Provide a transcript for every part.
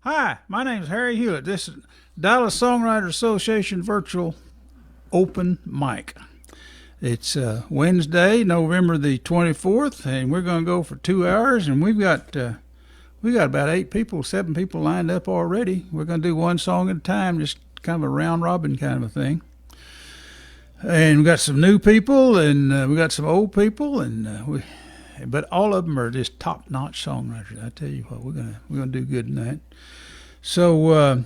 Hi, my name is Harry Hewlett. This is Dallas Songwriters Association Virtual Open Mic. It's Wednesday, November the 24th, and we're going to go for 2 hours. And we got about 7 people lined up already. We're going to do one song at a time, just kind of a round robin kind of a thing. And we got some new people, and we got some old people, but all of them are just top-notch songwriters. I tell you what, we're gonna do good in that. So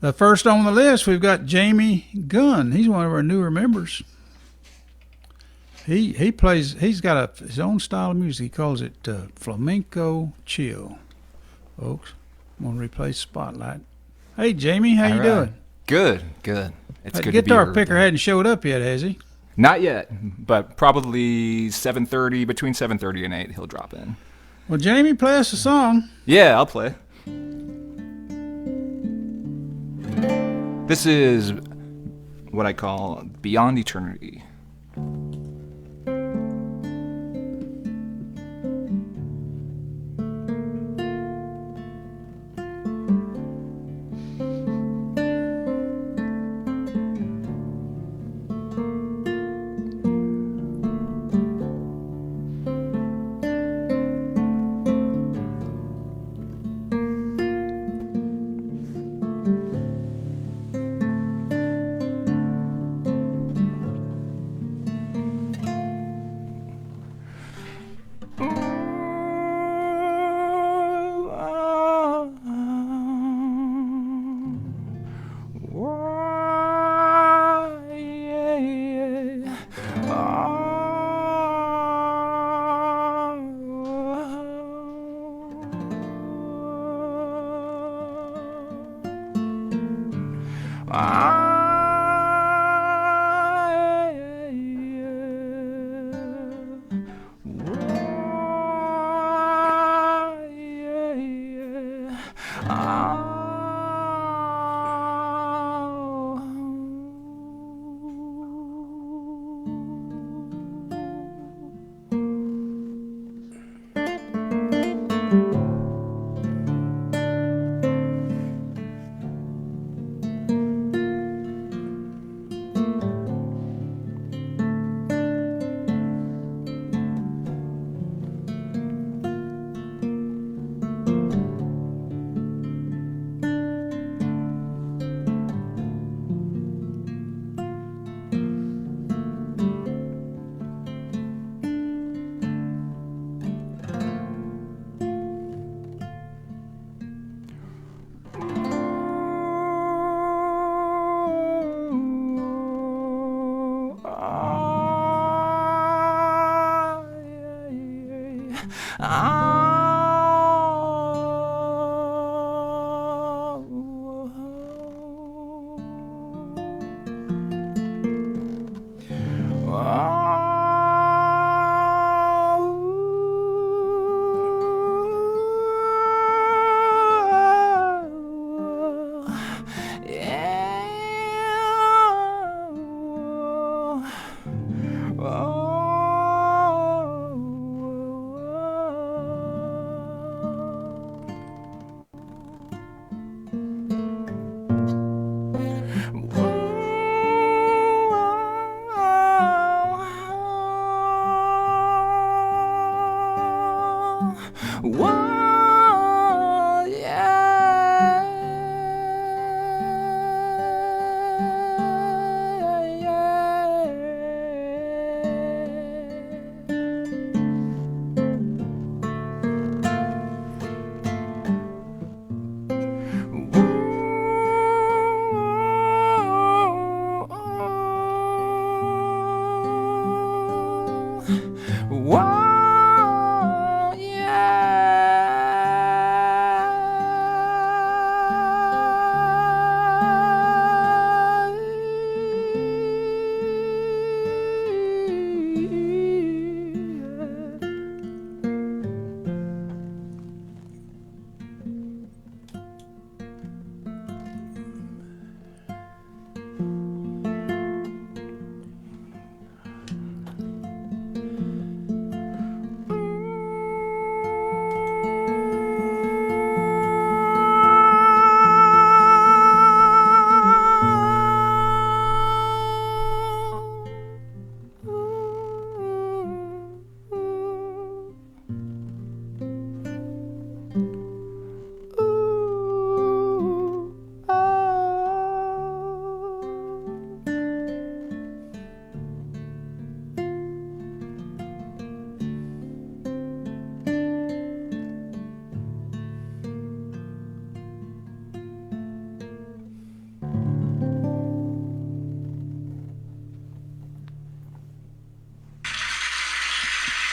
the first on the list, we've got Jamie Gunn. He's one of our newer members. He plays. He's got his own style of music. He calls it flamenco chill. Folks, I'm gonna replace Spotlight. Hey, Jamie, how you doing? Good. It's good to be here. Guitar picker hadn't showed up yet, has he? Not yet, but probably 7:30, between 7:30 and 8, he'll drop in. Well, Jamie, play us a song. Yeah, I'll play. This is what I call Beyond Eternity.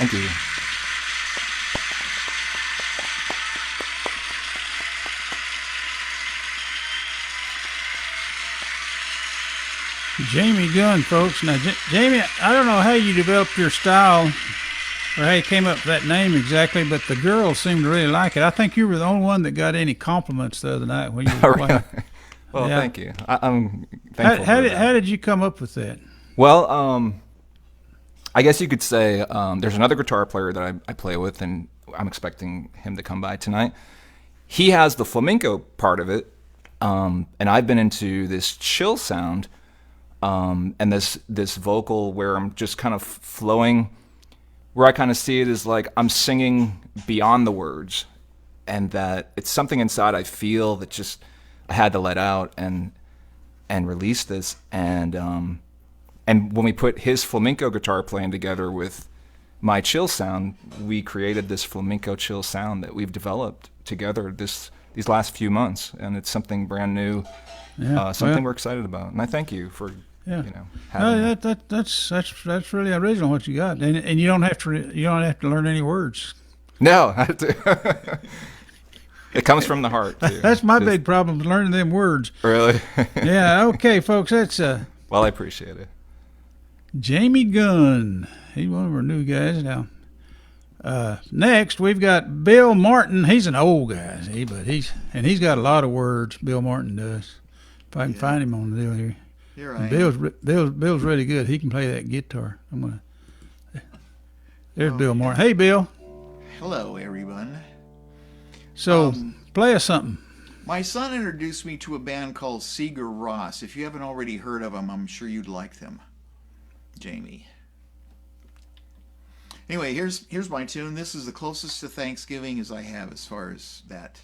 Thank you. Jamie Gunn, folks. Now, Jamie, I don't know how you developed your style or how you came up with that name exactly, but the girls seemed to really like it. I think you were the only one that got any compliments the other night when you were playing. Well, Yeah. thank you. I'm thankful. How did you come up with that? Well, I guess you could say there's another guitar player that I play with, and I'm expecting him to come by tonight. He has the flamenco part of it, and I've been into this chill sound. And this vocal where I'm just kind of flowing, where I kind of see it as like I'm singing beyond the words, and that it's something inside I feel that just I had to let out and release this. And when we put his flamenco guitar playing together with my chill sound, we created this flamenco chill sound that we've developed together these last few months, and it's something brand new. Yeah, something we're excited about, and I thank you for having that's really original what you got, and you don't have to learn any words. No, it comes from the heart too. That's my big problem, learning them words. Really? Yeah. Okay, folks. That's well, I appreciate it. Jamie Gunn. He's one of our new guys now. Next, we've got Bill Martin. He's an old guy, but he's got a lot of words. Bill Martin does. If I can find him on the deal here. Here I am. Bill's really good. He can play that guitar. There's Bill Martin. Hey, Bill. Hello, everyone. So, play us something. My son introduced me to a band called Seeger Ross. If you haven't already heard of them, I'm sure you'd like them, Jamie. Anyway, here's my tune. This is the closest to Thanksgiving as I have as far as that.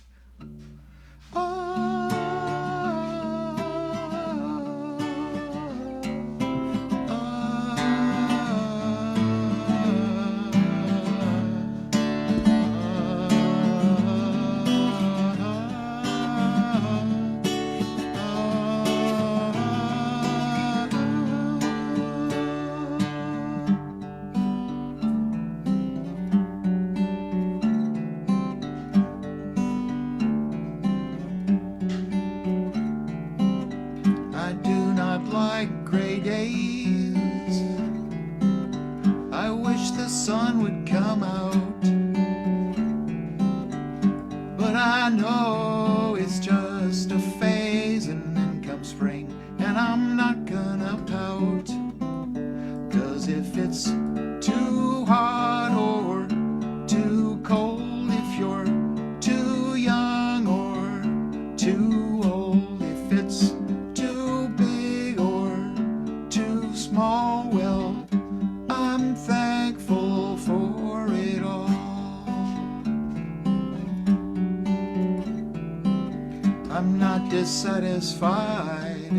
Dissatisfied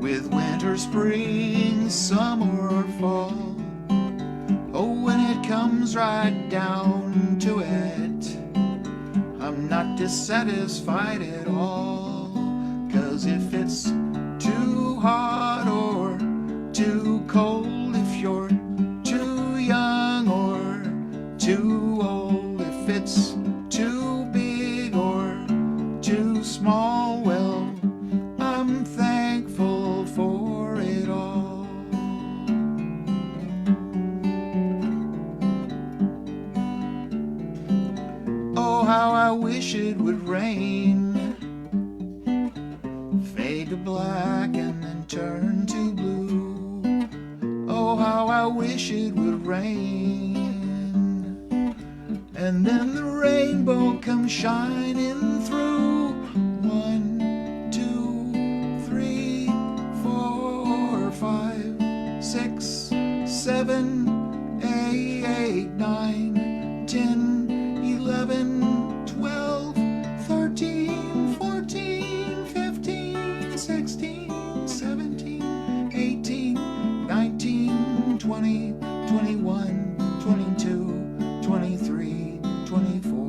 with winter, spring, summer, or fall. Oh, when it comes right down to it, I'm not dissatisfied at all. 'Cause if it's too hot or too cold, if you're too young or too old, if it's too big or too small, well, I'm thankful for it all. Oh, how I wish it would rain, fade to black and then turn to blue. Oh, how I wish it would rain, and then the rainbow comes shining through. 1, 2, 3, 4, 5, 6, 7, 8, 9, 10, 11, 12, 13, 14, 15, 16, 17, 18, 19, 20, 21, 22, 23, 24.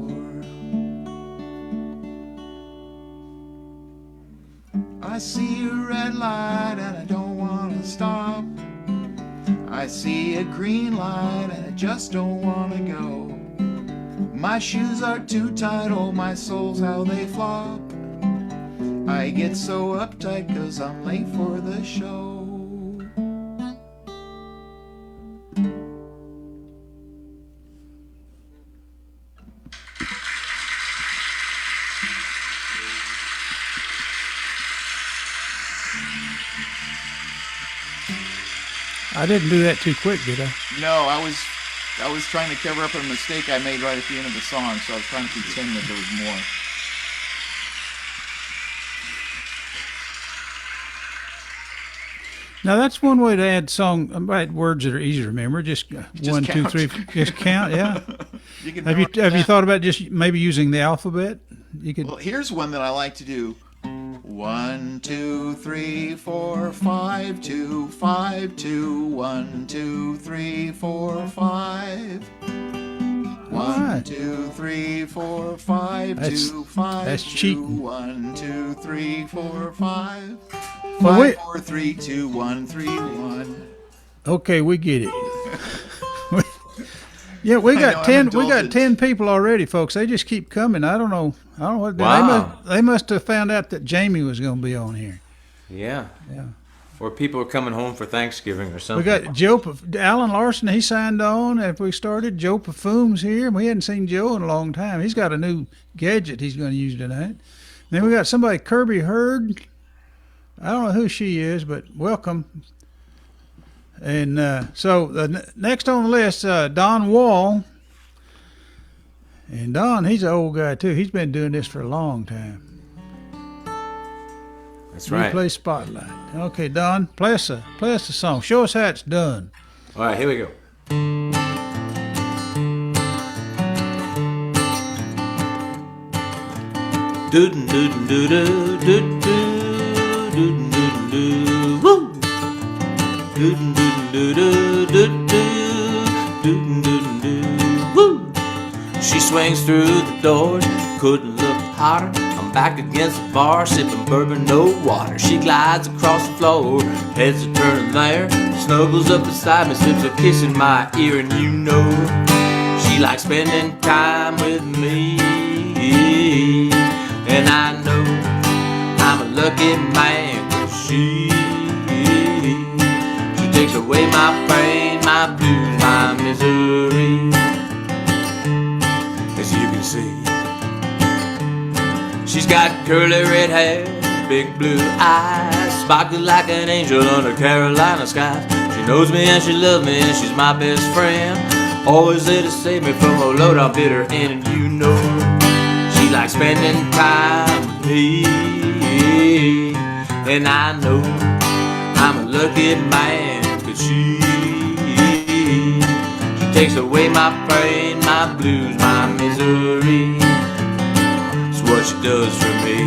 I see a red light and I don't want to stop. I I see a green light and I just don't want to go. My shoes are too tight, oh my soul's how they flop. I get so uptight 'cause I'm late for the show. I didn't do that too quick, did I? No, I was trying to cover up a mistake I made right at the end of the song, so I was trying to pretend that there was more. Now that's one way to add words that are easy to remember. Just 1, 2, count. 3. Just count. Yeah. You can Have you thought about just maybe using the alphabet? You could. Well, here's one that I like to do. 1, 2, 3, 4, 5, 2, 5, 2, 1, 2, 3, 4, 5. 1, 2, 3, 4, 5, 2, 5, that's 2, cheating. 1, 2, 3, 4, 5. Well, 5, wait. 4, 3, 2, 1, 3, 1. Okay, we get it. Yeah, we got know, I'm 10. We got indulgent. 10 people already, folks. They just keep coming. I don't know what. Wow. They must have found out that Jamie was going to be on here. Yeah. Yeah. Or people are coming home for Thanksgiving or We something. got Alan Larson. He signed on after we started. Joe Pafume's here. We hadn't seen Joe in a long time. He's got a new gadget he's going to use tonight. Then we got somebody, Kirby Heard. I don't know who she is, but welcome. And so the next on the list, Don Wall. And Don, he's an old guy too. He's been doing this for a long time. That's right. Replay Spotlight. Okay, Don, play us a song. Show us how it's done. All right, here we go. Doodin' doodin' doo-doo, doo-doo, doodin' doodin' doo, woo! Doodin' doodin' doo-doo, doo-doo, doodin' doodin' doo, woo! She swings through the doors, couldn't look hotter. I'm back against the bar, sipping bourbon, no water. She glides across the floor, heads are turning there. Snuggles up beside me, slips a kiss in my ear, and you know she likes spending time with me. And I know I'm a lucky man, 'cause she takes away my pain, my blues, my misery. As you can see, she's got curly red hair, big blue eyes, sparkling like an angel under Carolina skies. She knows me and she loves me and she's my best friend, always there to save me from a load on bitter end. And you know she likes spending time with me. And I know I'm a lucky man, 'cause she takes away my pain, my blues, my misery. It's what she does for me.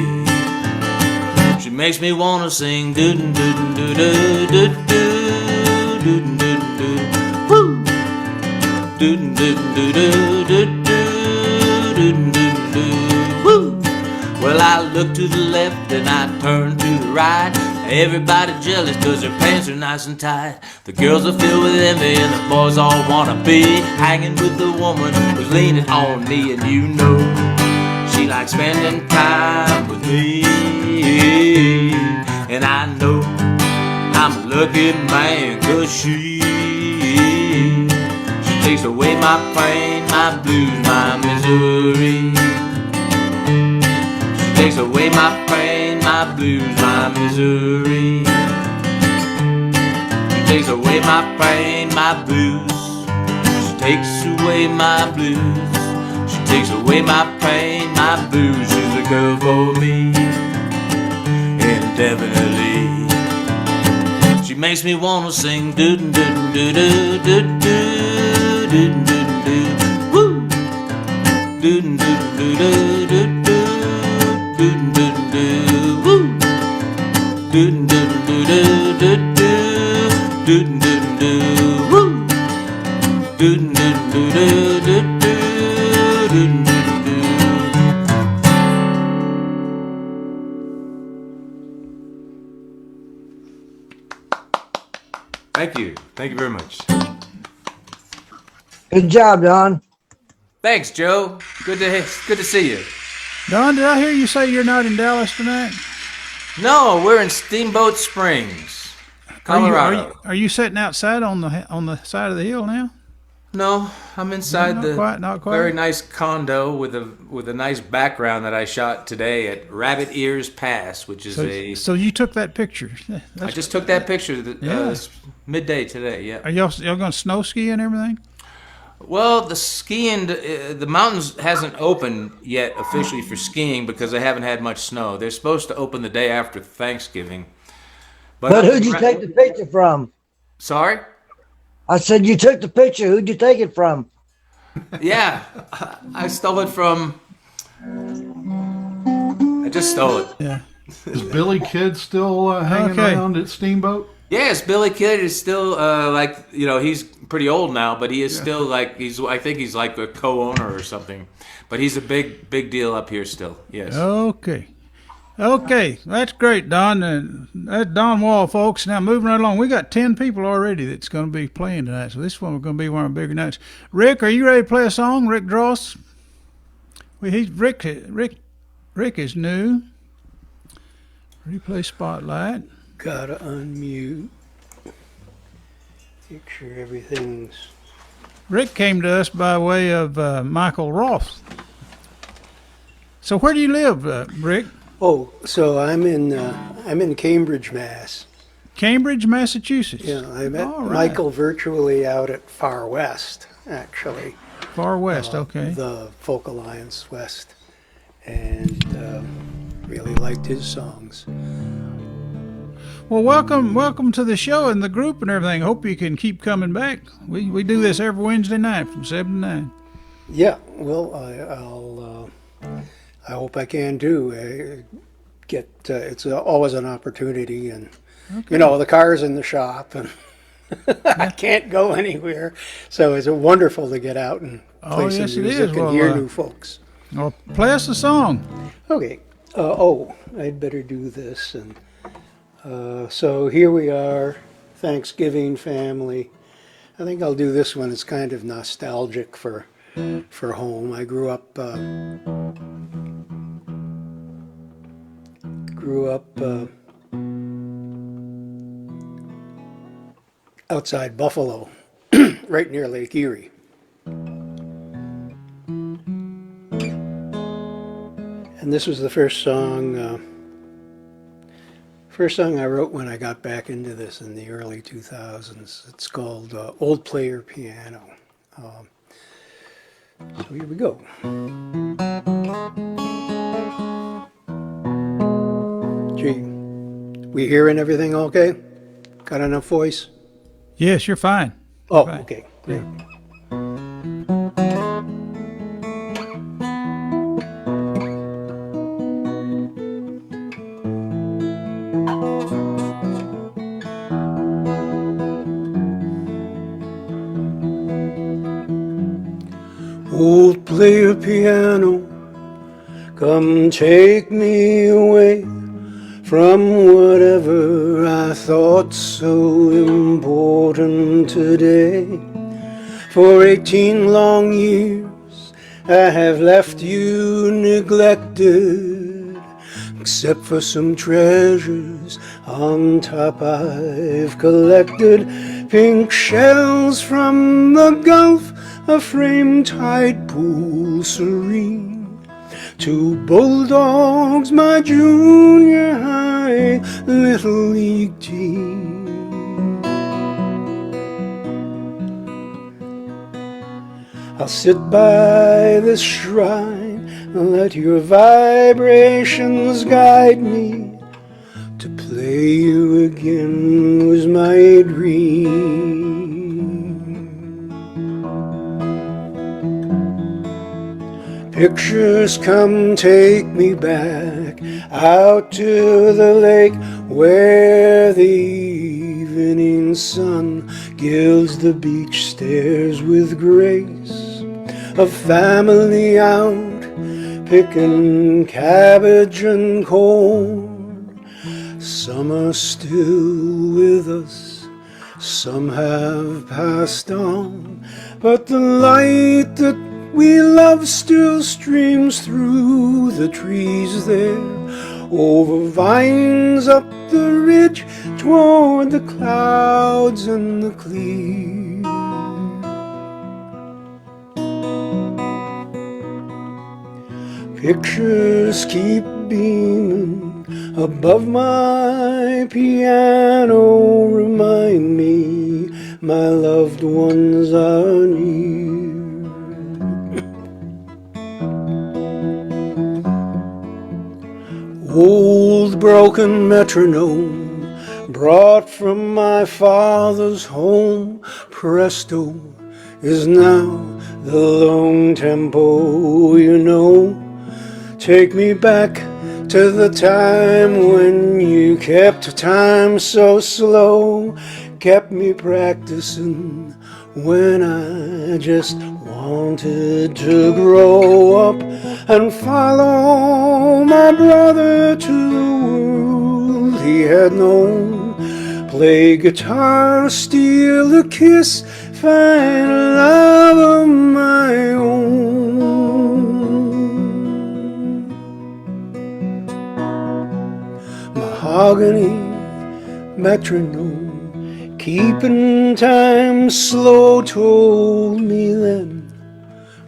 She makes me wanna sing doodin' doodin' doo-doo, doo-doo, doodin' doodin' doo, woo! Doodin' doodin' doo-doo, doo-doo, doodin' doodin' doo, woo! Well, I look to the left and I turn to the right. Everybody jealous 'cause their pants are nice and tight. The girls are filled with envy and the boys all wanna be hanging with the woman who's leaning on me. And you know she likes spending time with me. And I know I'm a lucky man, 'cause she takes away my pain, my blues, my misery. She takes away my pain, my blues, my misery. She takes away my pain, my blues. She takes away my blues. She takes away my pain, my blues. She's a girl for me, indefinitely. She makes me wanna sing doodin' doodin' doo-doo, doo-doo, doodin' doodin' doo, woo! Doodin' doodin' doo-doo, doo-doo, doodin' doodin' doo, woo! Doodin' doodin' doo-doo, doo-doo, doodin' doodin' doo, woo! Doodin' doodin' doo-doo, doo-doo, doodin' doodin' doo. Thank you. Thank you very much. Good job, Don. Thanks, Joe. Good to see you. Don, did I hear you say you're not in Dallas tonight? No, we're in Steamboat Springs, Colorado. Are you sitting outside on the side of the hill now? No, I'm inside Not quite. very nice condo with a nice background that I shot today at Rabbit Ears Pass, which is So you took that picture. I just took that picture midday today. Yeah. Are y'all going to snow ski and everything? Well, the skiing, the mountains hasn't opened yet officially for skiing because they haven't had much snow. They're supposed to open the day after Thanksgiving. But who'd you take the picture from? Sorry? I said you took the picture. Who'd you take it from? Yeah, I stole it from. I just stole it. Yeah. Is Billy Kid still hanging around at Steamboat? Yes, Billy Kid is still he's pretty old now, but he is still I think he's like a co-owner or something. But he's a big deal up here still. Yes. Okay, that's great, Don. That's Don Wall, folks. Now, moving right along, we got 10 people already that's going to be playing tonight, so this one is going to be one of the bigger nights. Rick, are you ready to play a song? Rick Dross? Well, Rick is new. Replay Spotlight. Gotta unmute. Make sure everything's. Rick came to us by way of Michael Roth. So where do you live, Rick? Oh, so I'm in Cambridge, Mass. Cambridge, Massachusetts. Yeah, I met All right. Michael virtually out at Far West, actually. Far West, okay. The Folk Alliance West, and really liked his songs. Well, welcome to the show and the group and everything. Hope you can keep coming back. We do this every Wednesday night from 7 to 9. Yeah, well, I hope I can do. It's always an opportunity, and the car's in the shop, and I can't go anywhere. So it's wonderful to get out and play some music and hear new folks. Well, play us a song. Okay. I'd better do this. And so here we are, Thanksgiving family. I think I'll do this one. It's kind of nostalgic for home. I grew up outside Buffalo, right near Lake Erie. And this was the first song I wrote when I got back into this in the early 2000s. It's called Old Player Piano. So here we go. Gee, we hearing everything okay? Got enough voice? Yes, you're fine. Oh, Fine. okay, great. Old player piano, come take me away from whatever I thought so important today. For 18 long years I have left you neglected, except for some treasures on top I've collected. Pink shells from the Gulf, a framed tide pool serene, 2 bulldogs, my junior high little league team. I'll sit by this shrine and let your vibrations guide me. To play you again was my dream. Pictures come take me back out to the lake where the evening sun gilds the beach stairs with grace. A family out picking cabbage and corn. Summer still with us, Some have passed on, but the light that we love still streams through the trees there, over vines up the ridge toward the clouds and the clear. Pictures keep beaming above my piano, remind me my loved ones are near. Old broken metronome brought from my father's home, presto is now the lone tempo, you know. Take me back to the time when you kept time so slow, kept me practicing when I just wanted to grow up and follow my brother to the world he had known. Play guitar, steal a kiss, find love of my own. Mahogany metronome, keeping time slow, told me then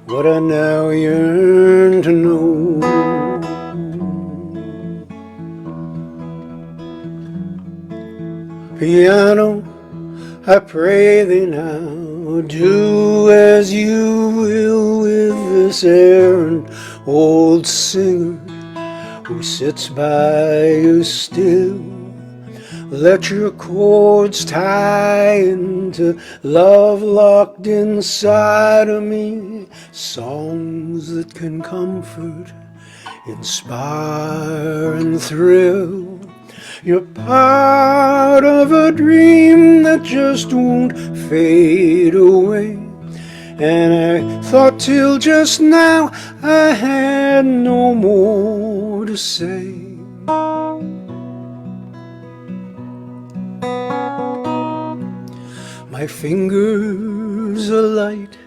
what I now yearn to know. Piano, I pray thee now, do as you will with this errant old singer who sits by you still. Let your chords tie into love locked inside of me, songs that can comfort, inspire and thrill. You're part of a dream that just won't fade away, and I thought till just now I had no more to say. My fingers are light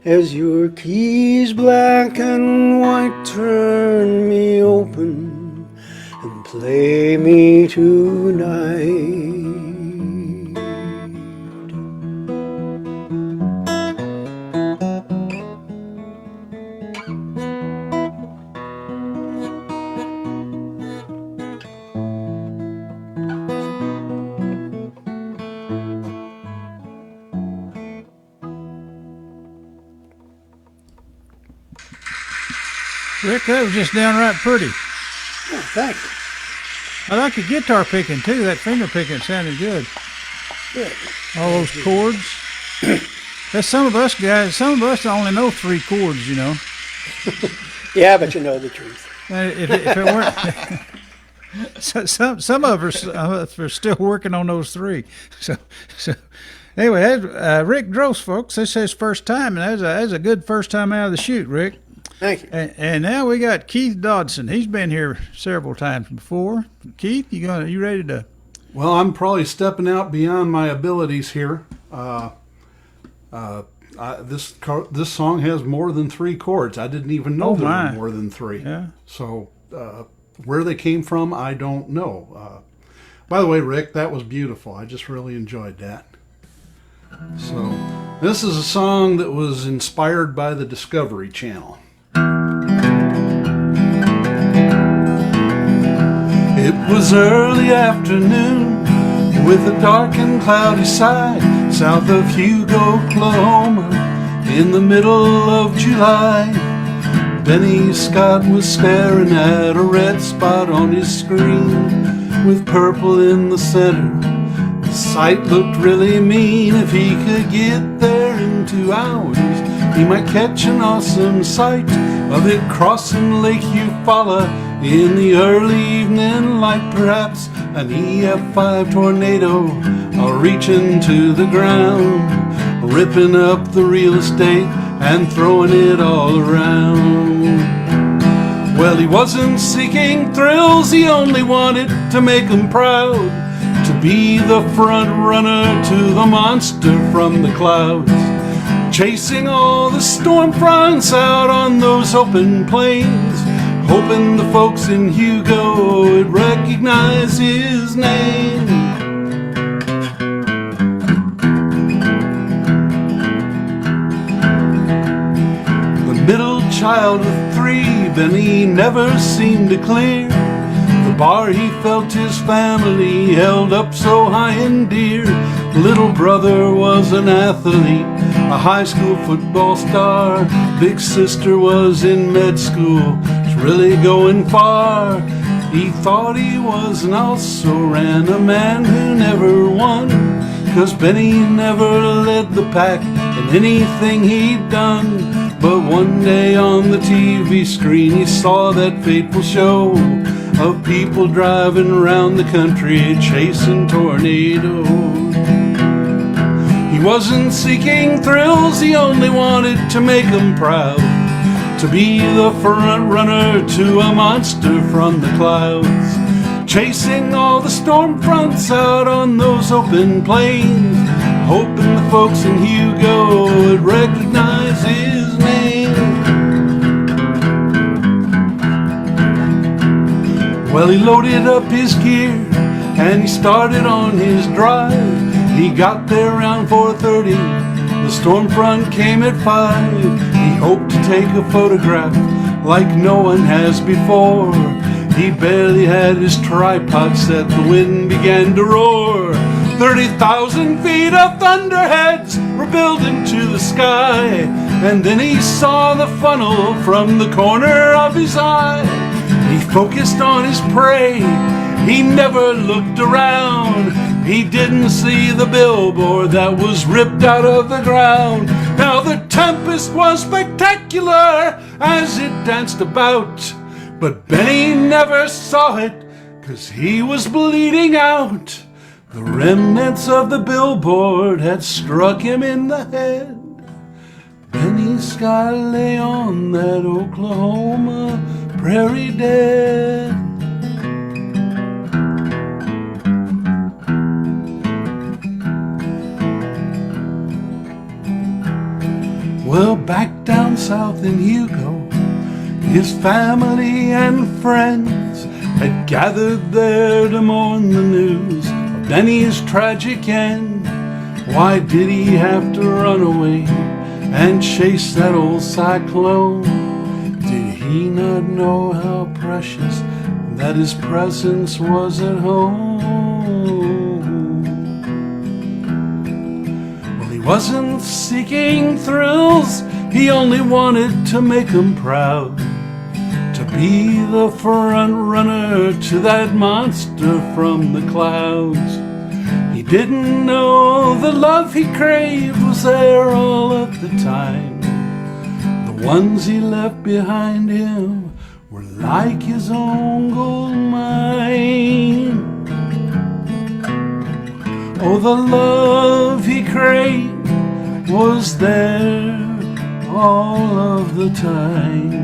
as your keys black and white turn me open and play me tonight. Rick, that was just downright pretty. Oh, thank you. I like your guitar picking too. That finger picking sounded good. Good. All those chords. That's some of us guys. Some of us only know 3 chords, you know. Yeah, but you know the truth. If it weren't, some of us are still working on those 3. So anyway, that's, Rick Dross, folks. This is his first time, and that's a good first time out of the chute, Rick. Thank you. And now we got Keith Dodson. He's been here several times before. Keith, you ready to? Well, I'm probably stepping out beyond my abilities here. This song has more than 3 chords. I didn't even know there were more than 3. Yeah. So where they came from, I don't know. By the way, Rick, that was beautiful. I just really enjoyed that. So this is a song that was inspired by the Discovery Channel. It was early afternoon with a dark and cloudy side south of Hugo, Oklahoma, in the middle of July. Benny Scott was staring at a red spot on his screen with purple in the center. The sight looked really mean. If he could get there in 2 hours, he might catch an awesome sight of it crossing Lake Eufaula in the early evening light. Perhaps an EF5 tornado reaching to the ground, ripping up the real estate and throwing it all around. Well, he wasn't seeking thrills, he only wanted to make them proud, to to be the front runner to the monster from the clouds, chasing all the storm fronts out on those open plains, hoping the folks in Hugo would recognize his name. The middle child of three, Benny never seemed to clear the bar he felt his family held up so high and dear. Little brother was an athlete, a high school football star. Big sister was in med school, was really going far. He thought he was and also ran, a man who never won, 'cause Benny never led the pack in anything he'd done. But one day on the TV screen he saw that fateful show of people driving around the country chasing tornadoes. He wasn't seeking thrills, he only wanted to make them proud, to be the front runner to a monster from the clouds, chasing all the storm fronts out on those open plains, hoping the folks in Hugo would recognize his name. Well, he loaded up his gear and he started on his drive. He got there around 4:30, the storm front came at 5. He hoped to take a photograph like no one has before. He barely had his tripod set, the wind began to roar. 30,000 feet of thunderheads were building to the sky, and then he saw the funnel from the corner of his eye. He focused on his prey, he never looked around. He didn't see the billboard that was ripped out of the ground. Now the tempest was spectacular as it danced about, but Benny never saw it, 'cause he was bleeding out. The remnants of the billboard had struck him in the head. Benny Sky lay on that Oklahoma prairie dead. Well, back down south in Hugo, his family and friends had gathered there to mourn the news of Benny's tragic end. Why did he have to run away and chase that old cyclone? Did he not know how precious that his presence was at home? Well, he wasn't seeking thrills, he only wanted to make them proud, to be the front runner to that monster from the clouds. He didn't know the love he craved was there all of the time. The ones he left behind him were like his own gold mine. Oh, the love he craved was there all of the time.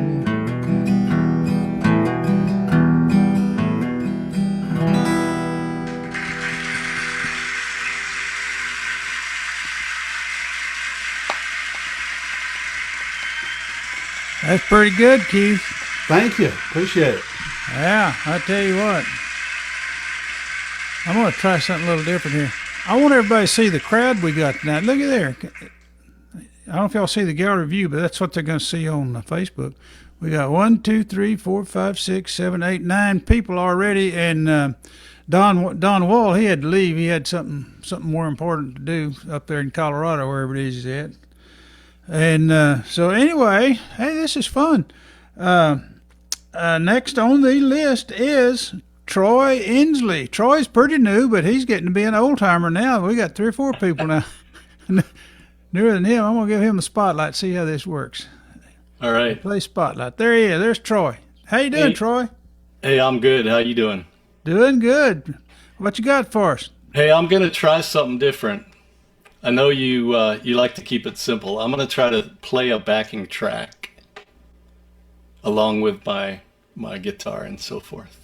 That's pretty good, Keith. Thank you. Appreciate it. Yeah, I tell you what. I'm going to try something a little different here. I want everybody to see the crowd we got tonight. Look at there. I don't know if y'all see the gallery view, but that's what they're going to see on Facebook. We got 1, 2, 3, 4, 5, 6, 7, 8, 9 people already, and Don Wall, he had to leave. He had something more important to do up there in Colorado, wherever it is he's at. And so anyway, hey, this is fun. Next on the list is Troy Enslee. Troy's pretty new, but he's getting to be an old-timer now. We got 3 or 4 people now newer than him. I'm going to give him the spotlight, see how this works. All right. Play spotlight. There he is. There's Troy. How you doing, Troy? Hey, I'm good. How you doing? Doing good. What you got for us? Hey, I'm going to try something different. I know you like to keep it simple. I'm going to try to play a backing track along with my guitar and so forth.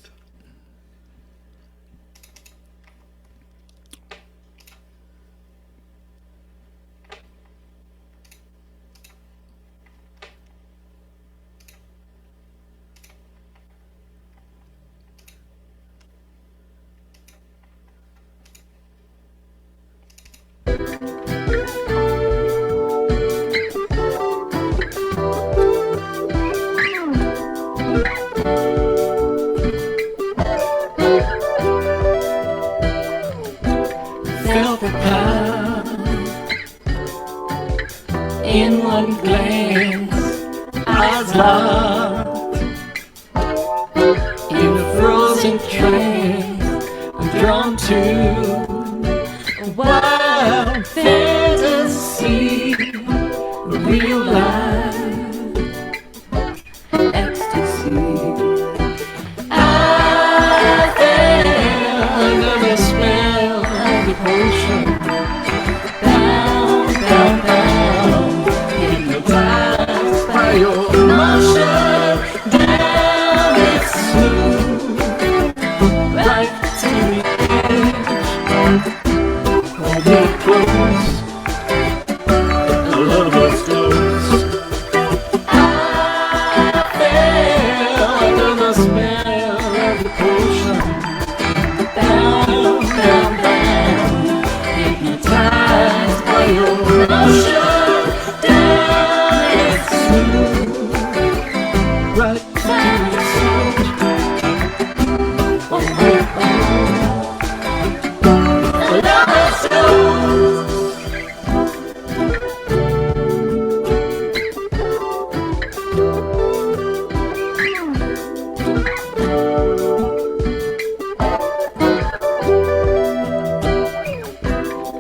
lost in trance. I'm drawn to a wild fantasy, real life ecstasy. I fell under the spell of the potion, bound, bound, bound, hypnotized by your motion, down its smooth, right to the edge. Hold me close, I love us close. I fell under the spell of the potion, bound, bound, bound, hypnotized by your motion, down its smooth, right to the soul. Oh, oh, oh. I love us close.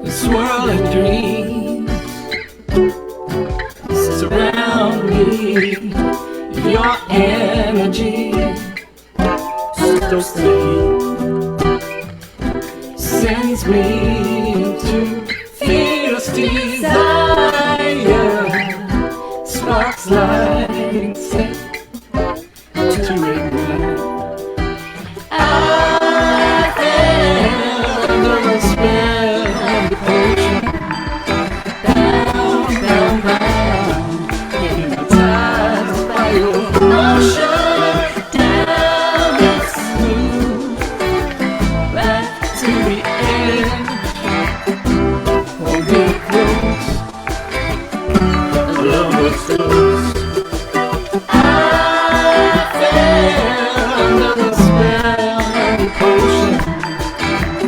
The swirling dreams surround me. Your energy so sweet sends me to fierce desire. Sparks like set to ignite. I fell under the spell of the potion, bound, bound, bound, hypnotized by your motion, down its smooth, right to the end. Hold me close, I love what's close. I fell under the spell of the potion,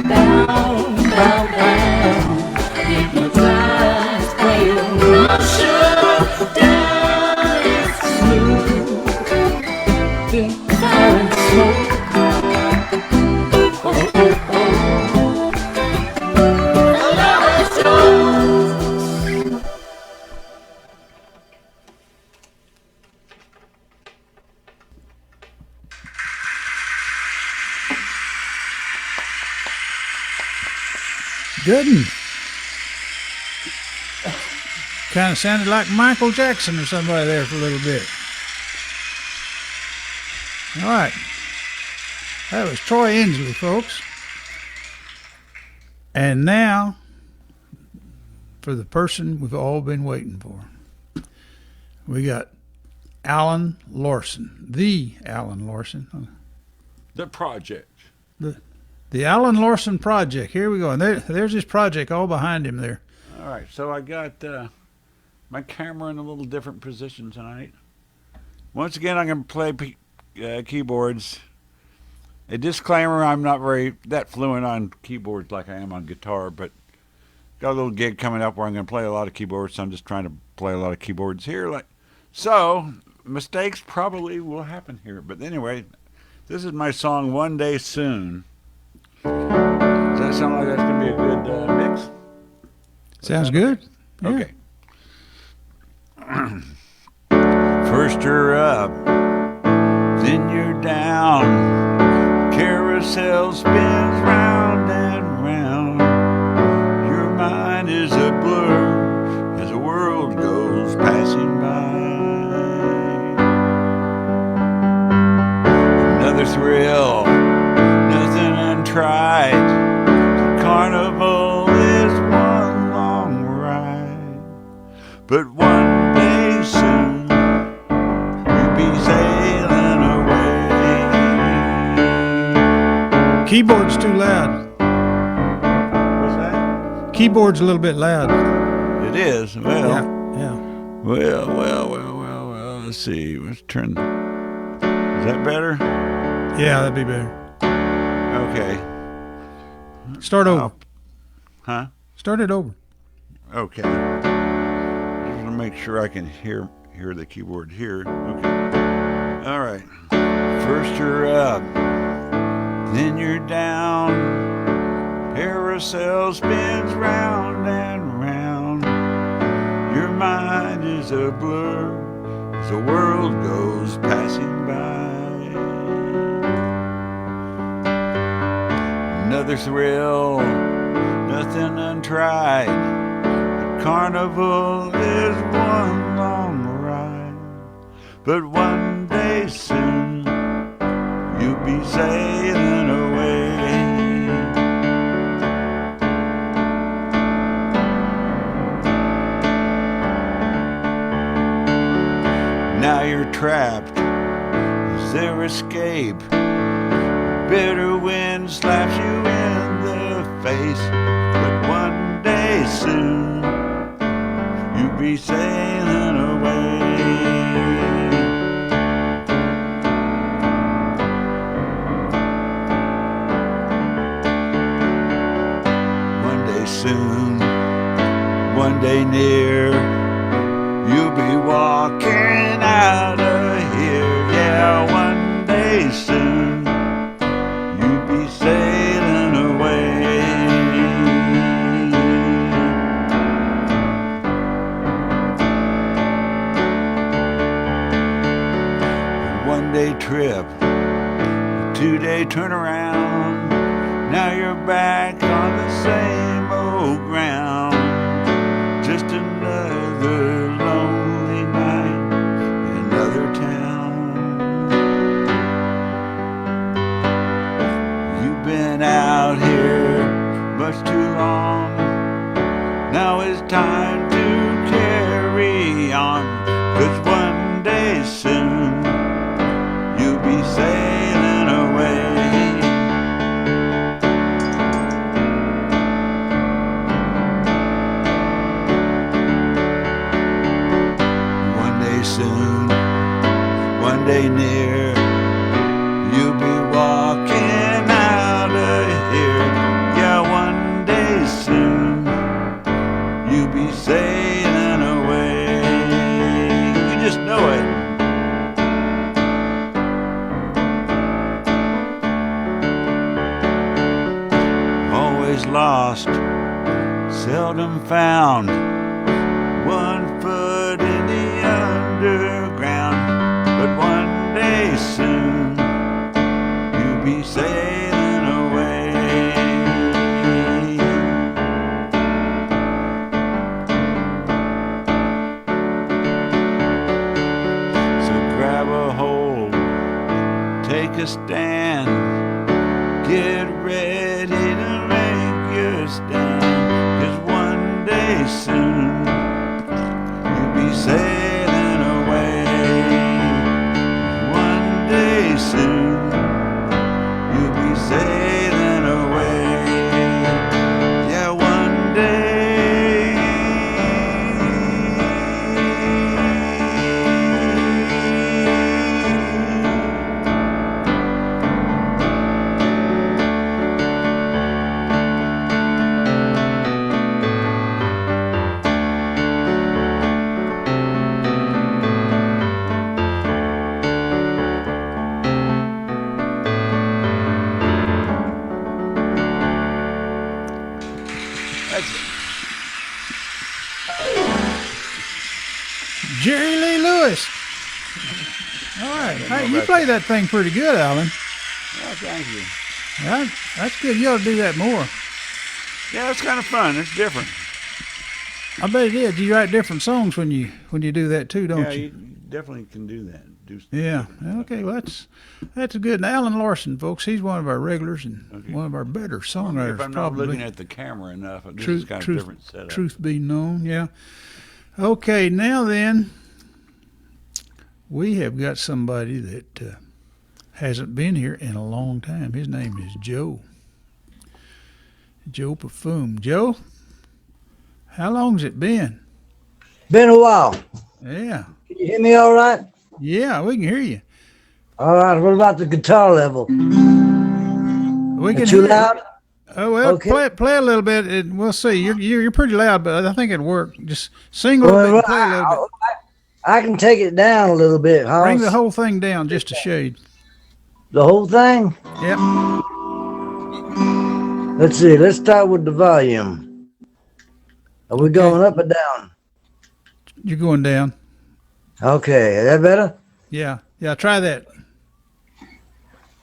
bound, bound, bound, hypnotized by your motion, down its smooth, then fire and smoke. Oh, oh, oh. I love it so. Good. Kind of sounded like Michael Jackson or somebody there for a little bit. All right. That was Troy Enslee, folks. And now, for the person we've all been waiting for, we got Alan Larson, the Alan Larson. The project. The Alan Larson Project. Here we go. And there's his project all behind him there. All right, so I got my camera in a little different position tonight. Once again, I'm going to play keyboards. A disclaimer, I'm not that fluent on keyboards like I am on guitar, but got a little gig coming up where I'm going to play a lot of keyboards, so I'm just trying to play a lot of keyboards here. So, mistakes probably will happen here. But anyway, this is my song, One Day Soon. Does that sound like that's going to be a good mix? Sounds good. Yeah. Okay. First you're up, then you're down. Carousel spins round and round. Your mind is a blur as the world goes passing by. Another thrill, nothing untried. The carnival is one long ride, but one day soon you'll be sailing away. Keyboard's too loud. What's that? Keyboard's a little bit loud. It is. Well, Yeah. well. Let's see. Let's turn. Is that better? Yeah, that'd be better. Okay. Start over. Huh? Start it over. Okay. Just want to make sure I can hear the keyboard here. Okay. All right. First you're up, then you're down. Carousel spins round and round. Your mind is a blur as the world goes passing by. Another thrill, nothing untried. The carnival is one long ride, but one day soon you'll be sailing away. Now you're trapped. Is there escape? Bitter wind slaps you in the face, but one day soon you'll be sailing away. One day soon, one day near, you'll be walking out of here. Yeah, one day soon you'll be sailing away. A one-day trip, a two-day turnaround. Now you're back on the same old ground. Just another lonely night in another town. You've been out here much too long. Now it's time to carry on, 'cause one day soon you'll be sailing away. Soon, one day near, you'll be walking out of here. Yeah, one day soon, you'll be sailing away. You just know it. Always lost, seldom found. One foot in the underground, but one day soon you'll be sailing away. So grab a hold, take a stand, get ready to make your stand, 'cause one day soon be sailing away. One day soon you'll be sailing away. Yeah, one day. Jerry Lee Lewis. All right. Hey, you play that thing pretty good, Alan. Oh, thank you. That's good. You ought to do that more. Yeah, it's kind of fun. It's different. I bet it is. You write different songs when you do that too, don't Yeah, you? you definitely can do that. Yeah. Okay. Well, that's good. Now, Alan Larson, folks, he's one of our regulars and Okay. one of our better songwriters. If I'm not probably. looking at the camera enough, this is kind of different setup. Truth be known, yeah. Okay, now then, we have got somebody that hasn't been here in a long time. His name is Joe. Joe Pafume. Joe, how long's it been? Been a while. Yeah. Can you hear me all right? Yeah, we can hear you. All right. What about the guitar level? We can Too hear loud? Oh well, Okay. play a little bit, and we'll see. You're pretty loud, but I think it'll work. Just sing a little bit, and play a little bit. I can take it down a little bit, Hoss. Bring the whole thing down just a shade. The whole thing? Yep. Let's see. Let's start with the volume. Are we going up or down? You're going down. Okay. Is that better? Yeah. Yeah, try that.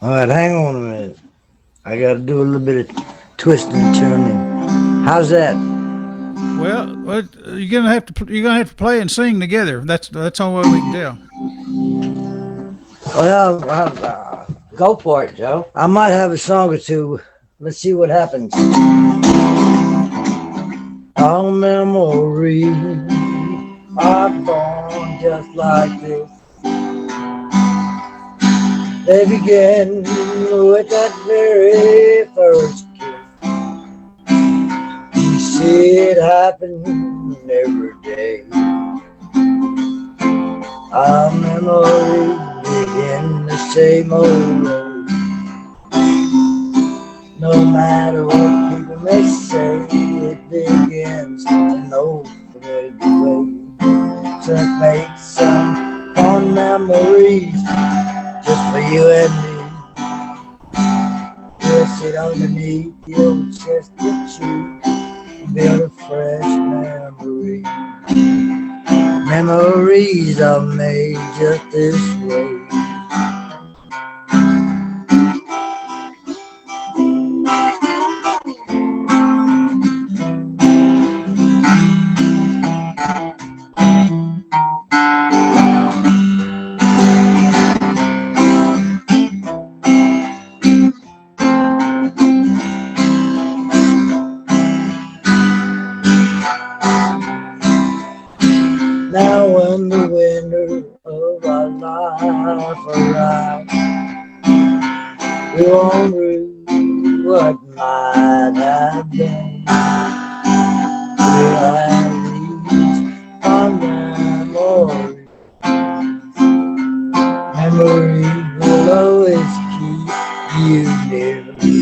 All right. Hang on a minute. I got to do a little bit of twisting and turning. How's that? Well, you're gonna have to play and sing together. That's the only way we can tell. Well, go for it, Joe. I might have a song or two. Let's see what happens. Our memories are born just like this. They begin with that very first kiss. You see it happen every day. Our memories begin the same old road. No matter what people may say, it begins an old familiar way. To make some fond memories just for you and me. We'll sit underneath the old chestnut tree and build a fresh memory. Memories are made just this way. Now when the winter of our life arrives, we won't rue what might have been. We'll have these fond memories. Memories will always keep you near me.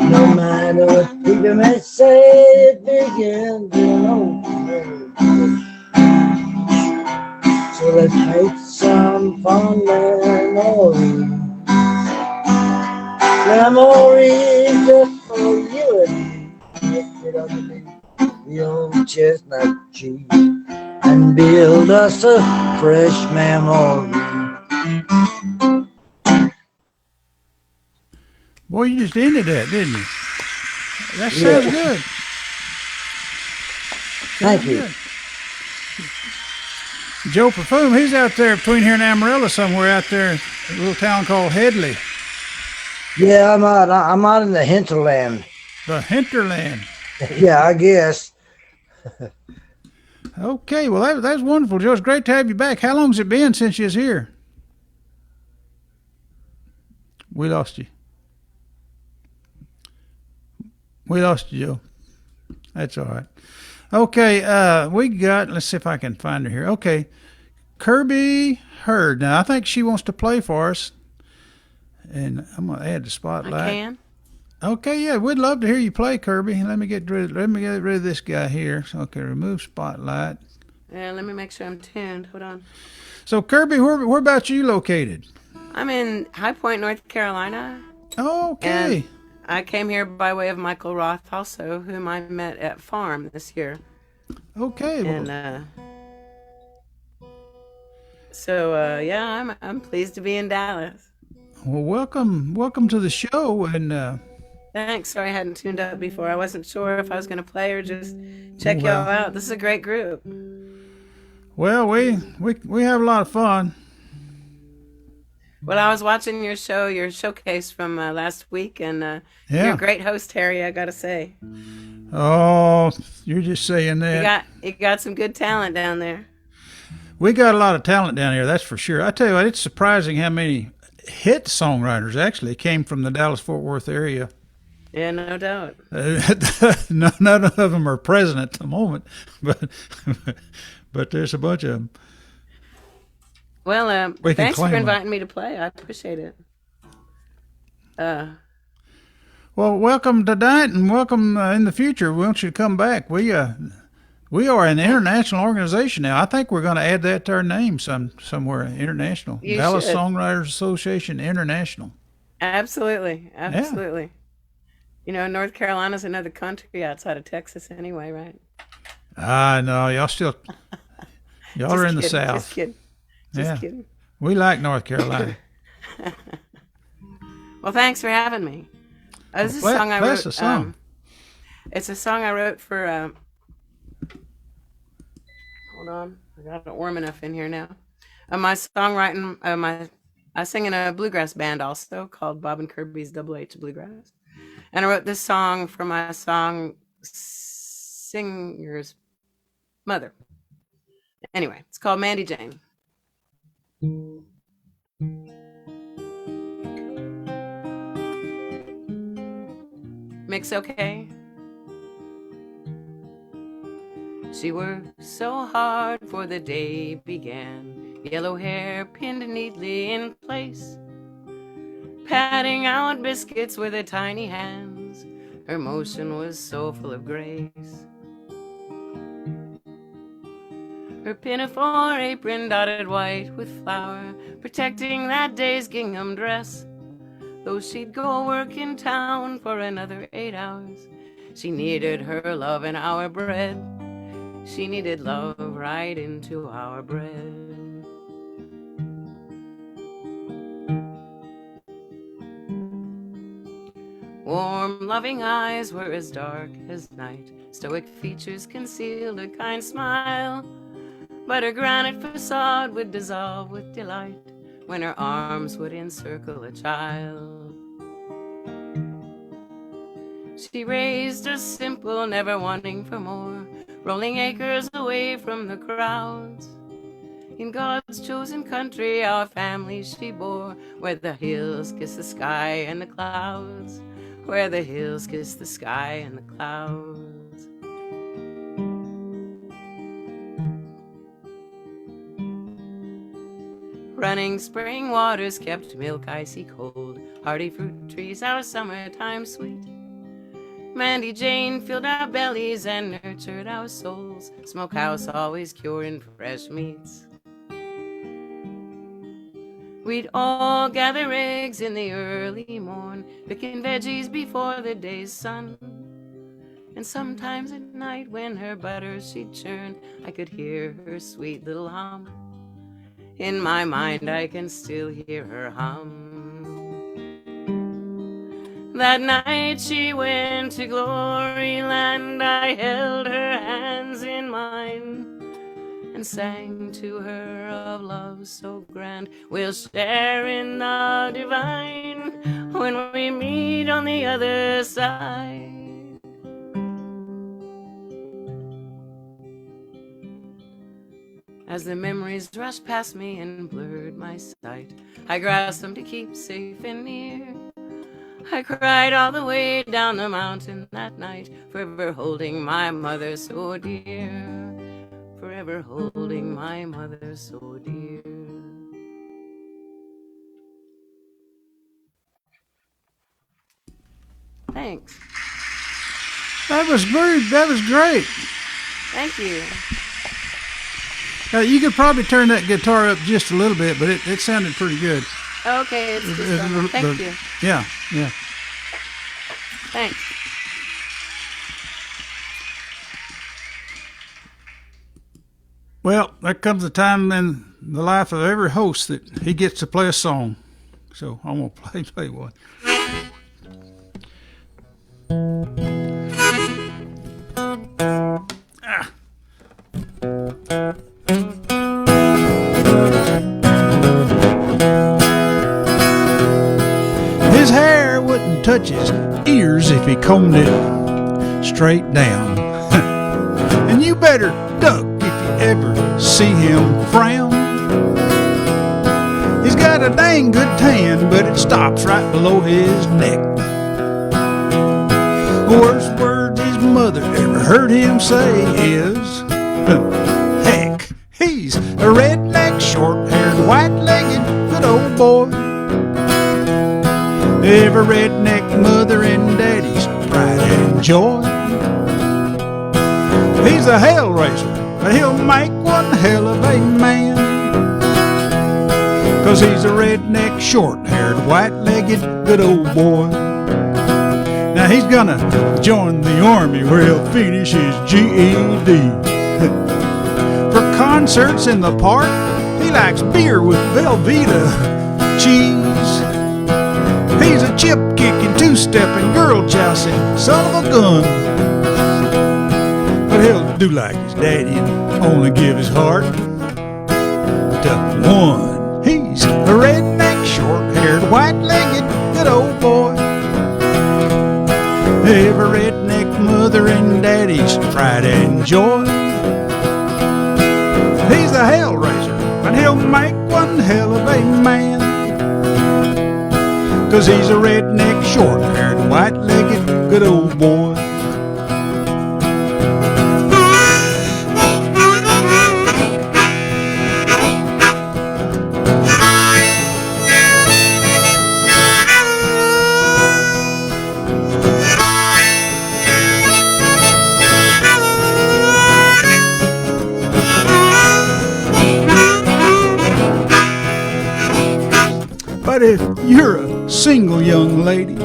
No matter what people may say, it begins an old memory. So let's make some fond memories. Memories just for you and me. Let's sit underneath the old chestnut tree and build us a fresh memory. Boy, you just ended that, didn't you? That sounds good. Thank you. Good. Joe Pafume, he's out there between here and Amarillo somewhere out there, a little town called Headley. Yeah, I'm out in the hinterland. The hinterland. Yeah, I guess. Okay, well, that's wonderful, Joe. It's great to have you back. How long's it been since you was here? We lost you. We lost you, Joe. That's all right. Okay, we got, let's see if I can find her here. Okay, Kirby Heard. Now, I think she wants to play for us. And I'm going to add the spotlight. I can. Okay, yeah, we'd love to hear you play, Kirby. Let me get rid of this guy here. So, okay, remove spotlight. Yeah, let me make sure I'm tuned. Hold on. So, Kirby, where about you located? I'm in High Point, North Carolina. Oh, okay. And I came here by way of Michael Roth, also, whom I met at Farm this year. Okay. And yeah, I'm pleased to be in Dallas. Well, welcome to the show, and thanks. Sorry I hadn't tuned up before. I wasn't sure if I was going to play or just check y'all out. This is a great group. Well, we have a lot of fun. Well, I was watching your showcase from last week, and you're a great host, Harry, I gotta say. Oh, you're just saying that. You got some good talent down there. We got a lot of talent down here, that's for sure. I tell you what, it's surprising how many hit songwriters actually came from the Dallas-Fort Worth area. Yeah, no doubt. None of them are present at the moment, but there's a bunch of them. Well, thanks for inviting me to play. I appreciate it. Well, welcome tonight and welcome in the future. We want you to come back. We are an international organization now. I think we're going to add that to our name somewhere. International. Dallas Songwriters Association International. Absolutely. Absolutely. You know, North Carolina's another country outside of Texas anyway, right? No, y'all are in the South. Just kidding. Just kidding. We like North Carolina. Well, thanks for having me. This is a song I wrote. It's a song I wrote for. Hold on, I got it warm enough in here now. My songwriting, I sing in a bluegrass band also called Bob and Kirby's Double H Bluegrass, and I wrote this song for my song singer's mother. Anyway, it's called Mandy Jane. Mix okay? She worked so hard for the day began, yellow hair pinned neatly in place, patting out biscuits with her tiny hands. Her motion was so full of grace. Her pinafore apron dotted white with flour, protecting that day's gingham dress. Though she'd go work in town for another 8 hours, she needed her love and our bread. She needed love right into our bread. Warm, loving eyes were as dark as night. Stoic features concealed a kind smile, but her granite facade would dissolve with delight when her arms would encircle a child. She raised us simple, never wanting for more, rolling acres away from the crowds. In God's chosen country, our family she bore, where the hills kiss the sky and the clouds, where the hills kiss the sky and the clouds. Running spring waters kept milk icy cold, hardy fruit trees our summertime sweet. Mandy Jane filled our bellies and nurtured our souls, smokehouse always curing fresh meats. We'd all gather eggs in the early morn, picking veggies before the day's sun. And sometimes at night when her butter she'd churn, I could hear her sweet little hum. In my mind I can still hear her hum. That night she went to glory land, I held her hands in mine and sang to her of love so grand. We'll share in the divine when we meet on the other side. As the memories rushed past me and blurred my sight, I grasped them to keep safe and near. I cried all the way down the mountain that night, forever holding my mother so dear, forever holding my mother so dear. Thanks. That was great. Thank you. You could probably turn that guitar up just a little bit, but it sounded pretty good. Okay, it's just thank you. Yeah. Thanks. Well, there comes a time in the life of every host that he gets to play a song. So I'm going to play one. His hair wouldn't touch his ears if he combed it straight down. And you better duck if you ever see him frown. He's got a dang good tan, but it stops right below his neck. The worst words his mother ever heard him say is, heck, he's a redneck, short-haired, white-legged, good old boy. Every redneck mother and daddy's pride and joy. He's a hell raiser, but he'll make one hell of a man. 'cause he's a redneck, short-haired, white-legged, good old boy. Now he's gonna join the army where he'll finish his GED. For concerts in the park, he likes beer with Velveeta cheese. He's a chip-kicking, two-stepping, girl-jousting son of a gun. But he'll do like his daddy and only give his heart to one. He's a redneck, short-haired, white-legged, good old boy. Every redneck mother and daddy's pride and joy. He's a hellraiser, but he'll make one hell of a man. 'Cause he's a redneck, short-haired, white-legged, good old boy. But if you're a single young lady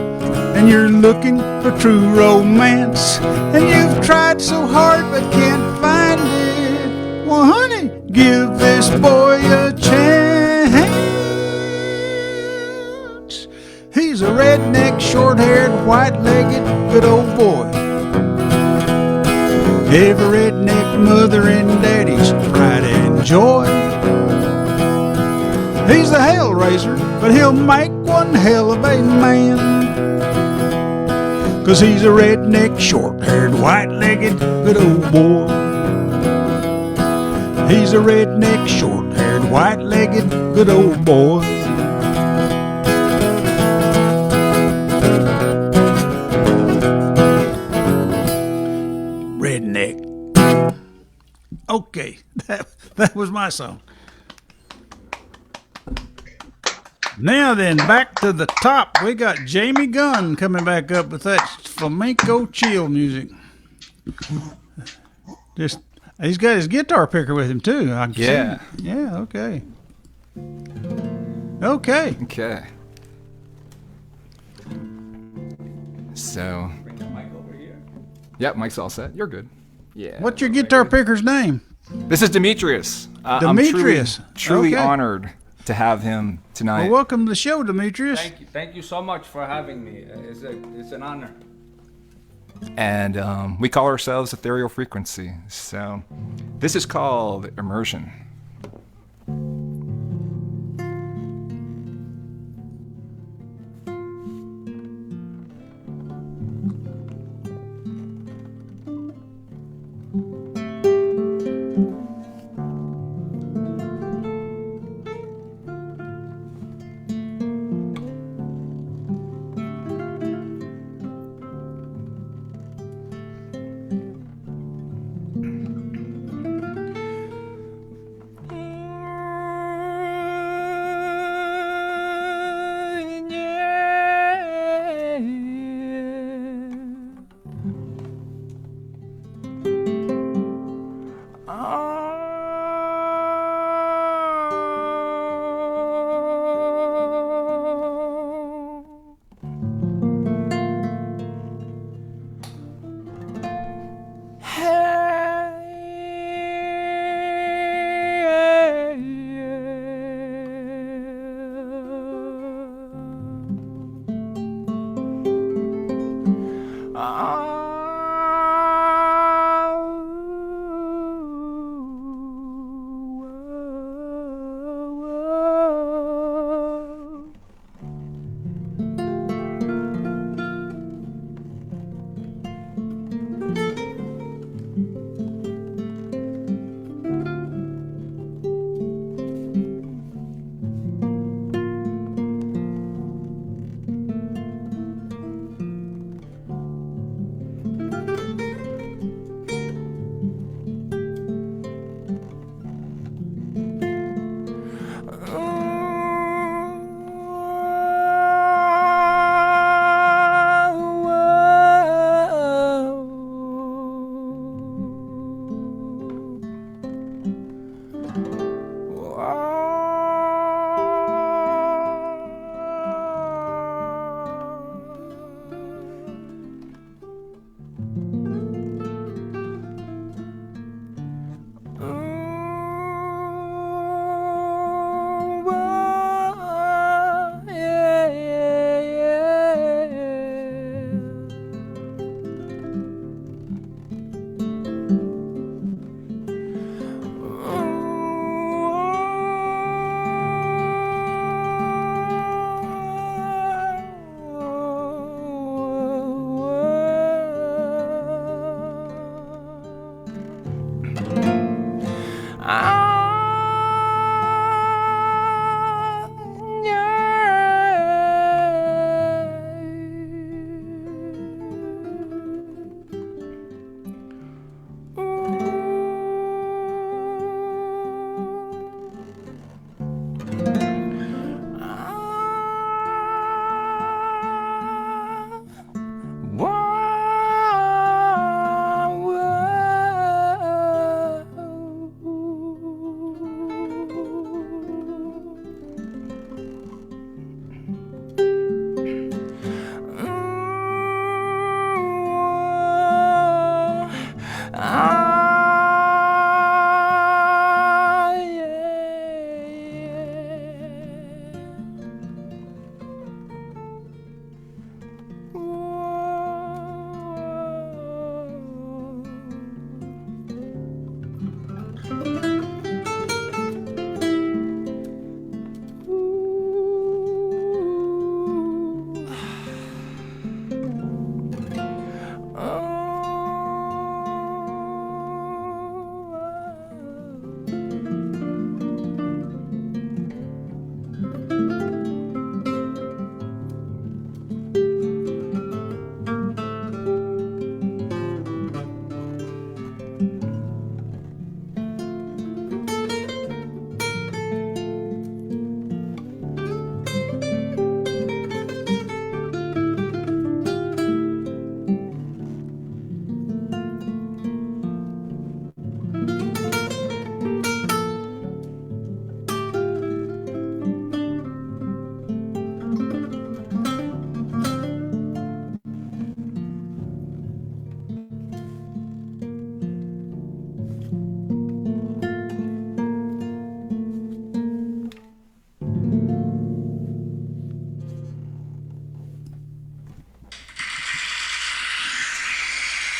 and you're looking for true romance, and you've tried so hard but can't find it, well, honey, give this boy a chance. He's a redneck, short-haired, white-legged, good old boy. Every redneck mother and daddy's pride and joy. He's a hellraiser, but he'll make one hell of a man. 'Cause he's a redneck, short-haired, white-legged, good old boy. He's a redneck, short-haired, white-legged, good old boy. Redneck. Okay, that was my song. Now then, back to the top. We got Jamie Gunn coming back up with that flamenco chill music. Just, he's got his guitar picker with him too. I can see. Yeah. Okay. Okay. So. Bring the mic over here. Yep, mic's all set. You're good. Yeah. What's your guitar picker's name? This is Demetris. Demetris. I'm truly Okay. honored to have him tonight. Well, welcome to the show, Demetris. Thank you so much for having me. It's an honor. And we call ourselves Ethereal Frequency. So this is called Immersion.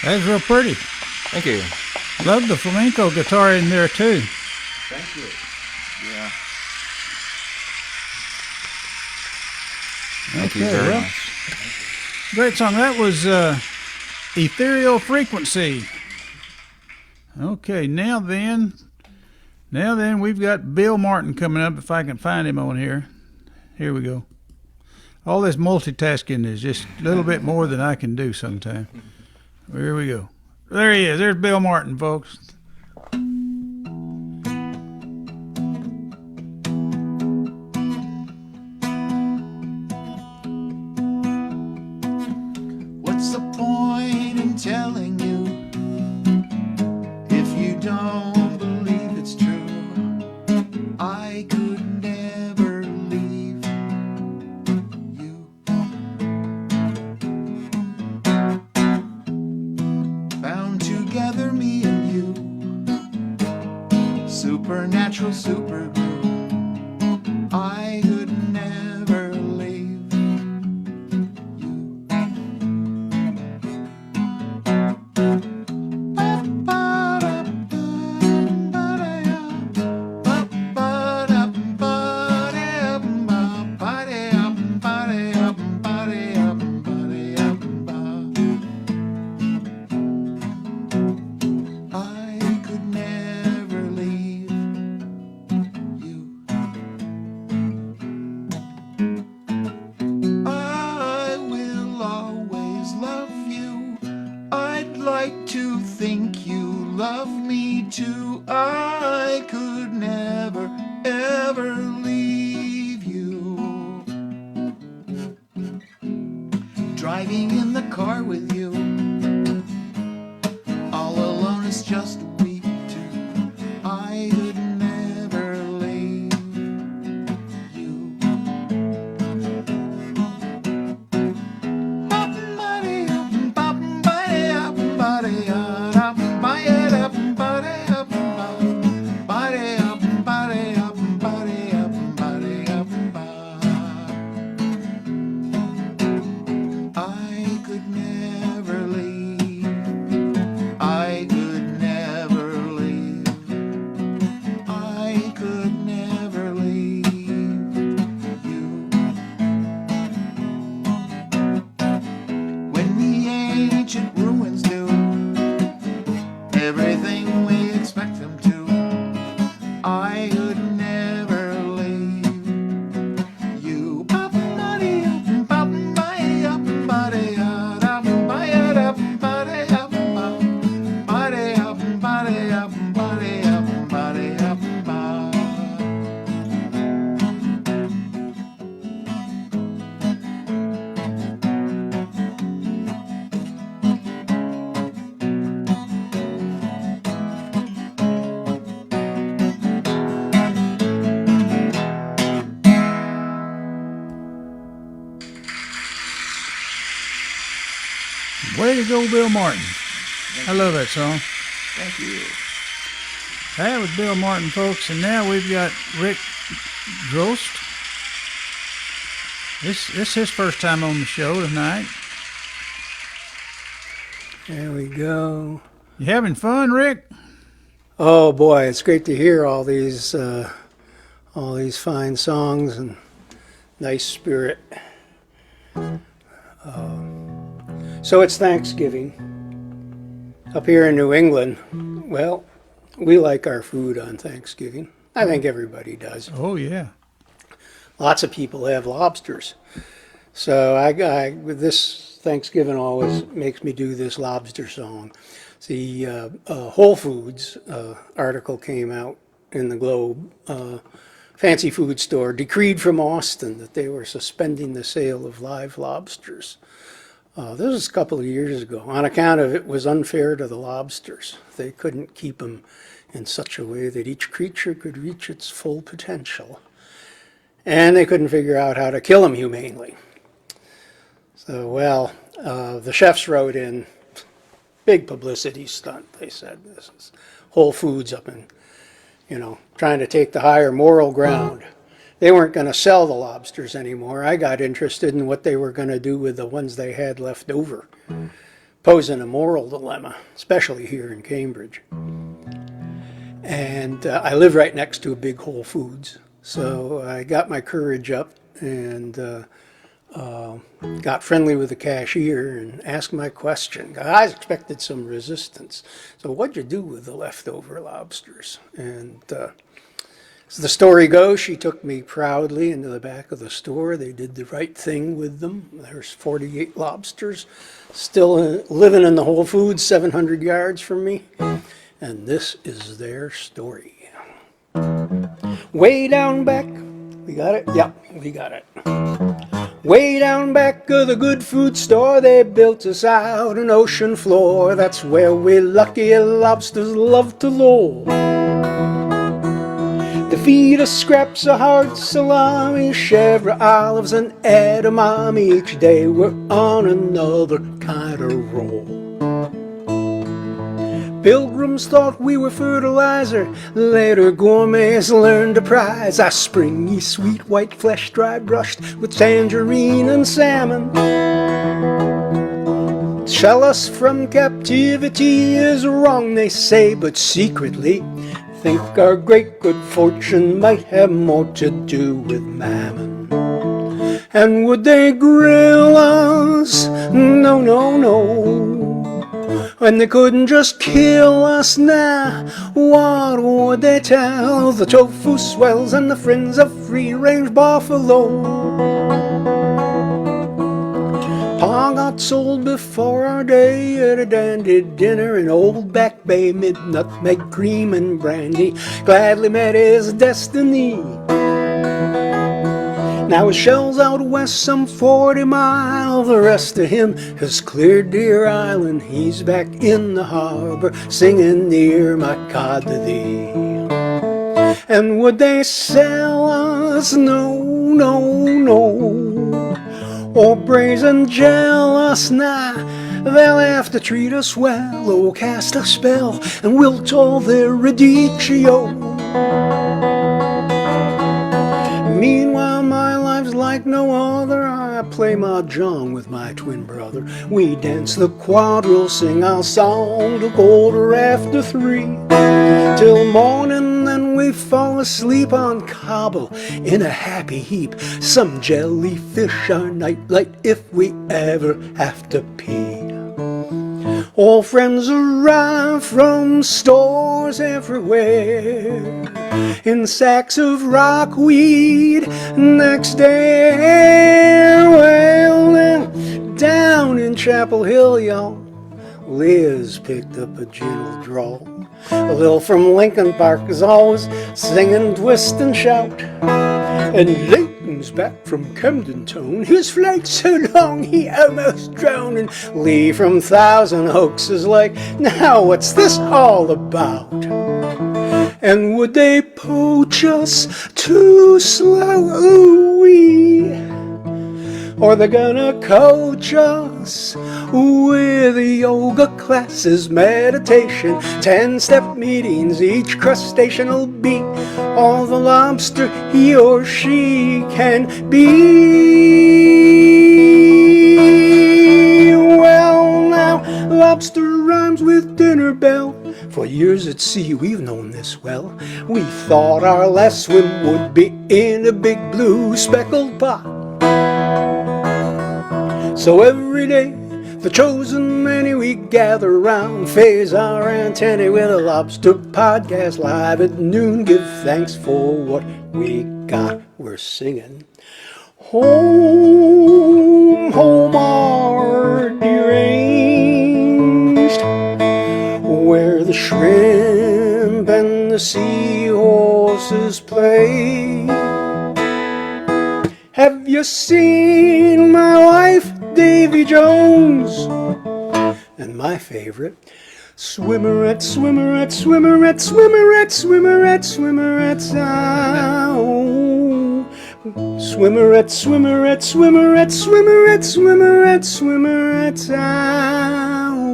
That's real pretty. Thank you. Love the flamenco guitar in there too. Thank you. Yeah. Thank you Okay, very well, much. great song. That was Ethereal Frequency. Okay, now then, we've got Bill Martin coming up. If I can find him on here. Here we go. All this multitasking is just a little bit more than I can do sometimes. Here we go. There he is. There's Bill Martin, folks. What's the point in telling you if you don't believe it's true? I could never leave you. Bound together, me and you. Supernatural super glue. I could never leave you. I could never leave you. I will always love you. I'd like to think you love me too. I could never, ever leave you. Driving in the car with you. All alone is just we two. I could never leave you. I could never leave. I could never leave. I could never leave you. When the ancient ruins do everything we expect them to, I could never leave you. Way to go, Bill Martin. I love that song. Thank you. That was Bill Martin, folks, and now we've got Rick Dross. This is his first time on the show tonight. There we go. You having fun, Rick? Oh boy, it's great to hear all these fine songs and nice spirit. So it's Thanksgiving up here in New England. Well, we like our food on Thanksgiving. I think everybody does. Oh, yeah. Lots of people have lobsters. So I with this Thanksgiving always makes me do this lobster song. The Whole Foods article came out in the Globe. Fancy food store decreed from Austin that they were suspending the sale of live lobsters. This was a couple of years ago on account of it was unfair to the lobsters. They couldn't keep them in such a way that each creature could reach its full potential. And they couldn't figure out how to kill them humanely. So, well, the chefs wrote in, big publicity stunt, they said. This is Whole Foods up in, trying to take the higher moral ground. They weren't going to sell the lobsters anymore. I got interested in what they were going to do with the ones they had left over. posing a moral dilemma, especially here in Cambridge. And I live right next to a big Whole Foods. So I got my courage up and got friendly with the cashier and asked my question. I expected some resistance. So what'd you do with the leftover lobsters? And as the story goes, she took me proudly into the back of the store. They did the right thing with them. There's 48 lobsters still living in the Whole Foods 700 yards from me. And this is their story. Way down back, we got it? Yep, we got it. Way down back of the good food store, they built us out an ocean floor. That's where we lucky lobsters love to loll. They feed us scraps of hard salami, chèvre olives and edamame. Each day we're on another kind of roll. Pilgrims thought we were fertilizer. Later gourmets learned to prize our springy sweet white flesh, dry brushed with tangerine and salmon. Shell us from captivity is wrong, they say, but secretly think our great good fortune might have more to do with mammon. And would they grill us? No, no, no. When they couldn't just kill us now, what would they tell the tofu swells and the friends of free-range buffalo? Pa got sold before our day at a dandy dinner in Old Back Bay, mid-nutmeg cream and brandy, gladly met his destiny. Now his shell's out west some 40 miles, the rest of him has cleared Deer Island. He's back in the harbor singing near my cod to thee. And would they sell us? No, no, no. Or brazen gel us? Nah, they'll have to treat us well, or cast a spell and wilt all their radicchio. Meanwhile, my life's like no other. I play mahjong with my twin brother. We dance the quadrille, sing our song to 3:15 till morning, then we fall asleep on cobble in a happy heap. Some jellyfish our nightlight if we ever have to pee. All friends arrive from stores everywhere in sacks of rockweed. Next day, well, down in Chapel Hill, y'all, Liz picked up a gentle drawl. Lil from Lincoln Park is always singing twist and shout. And Leighton's back from Camden Town. His flight's so long he almost drowned. And Lee from Thousand Oaks is like, now what's this all about? And would they poach us too slow? Ooh-wee. Or they're gonna coach us with yoga classes, meditation, 10-step meetings. Each crustacean will be all the lobster he or she can be. Well, now, lobster rhymes with dinner bell. For years at sea we've known this well. We thought our last swim would be in a big blue speckled pot. So every day, the chosen many we gather round, phase our antennae with a lobster podcast live at noon. Give thanks for what we got. We're singing. Home, home are deranged, where the shrimp and the seahorses play. Have you seen my wife, Davy Jones? And my favorite, swimmerette, swimmerette, swimmerette, swimmerette, swimmerette, swimmerette, sound. Swimmerette, swimmerette, swimmerette, swimmerette, swimmerette, swimmerette, sound.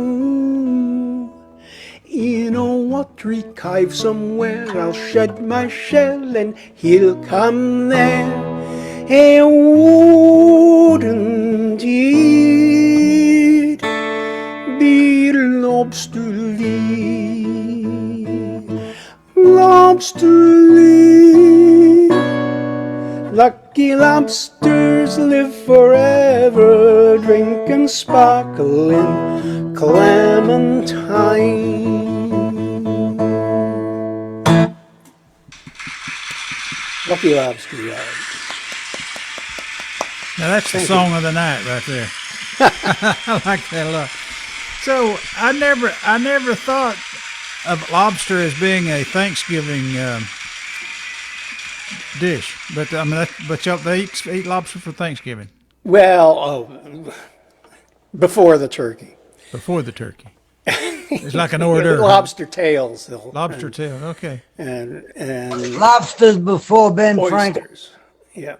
In a watery cave somewhere, I'll shed my shell and he'll come there. And wouldn't it be lobsters live forever, drinking sparkling clementine. Lucky Lobster Yard. Now that's the song of the night right there. I like that a lot. So I never thought of lobster as being a Thanksgiving dish, but I mean, but y'all they eat lobster for Thanksgiving. Well, before the turkey. Before the turkey. It's like an hors d'oeuvre. Lobster tails. Lobster tail. Okay. And Lobsters before Ben Franklin. oysters. Yeah.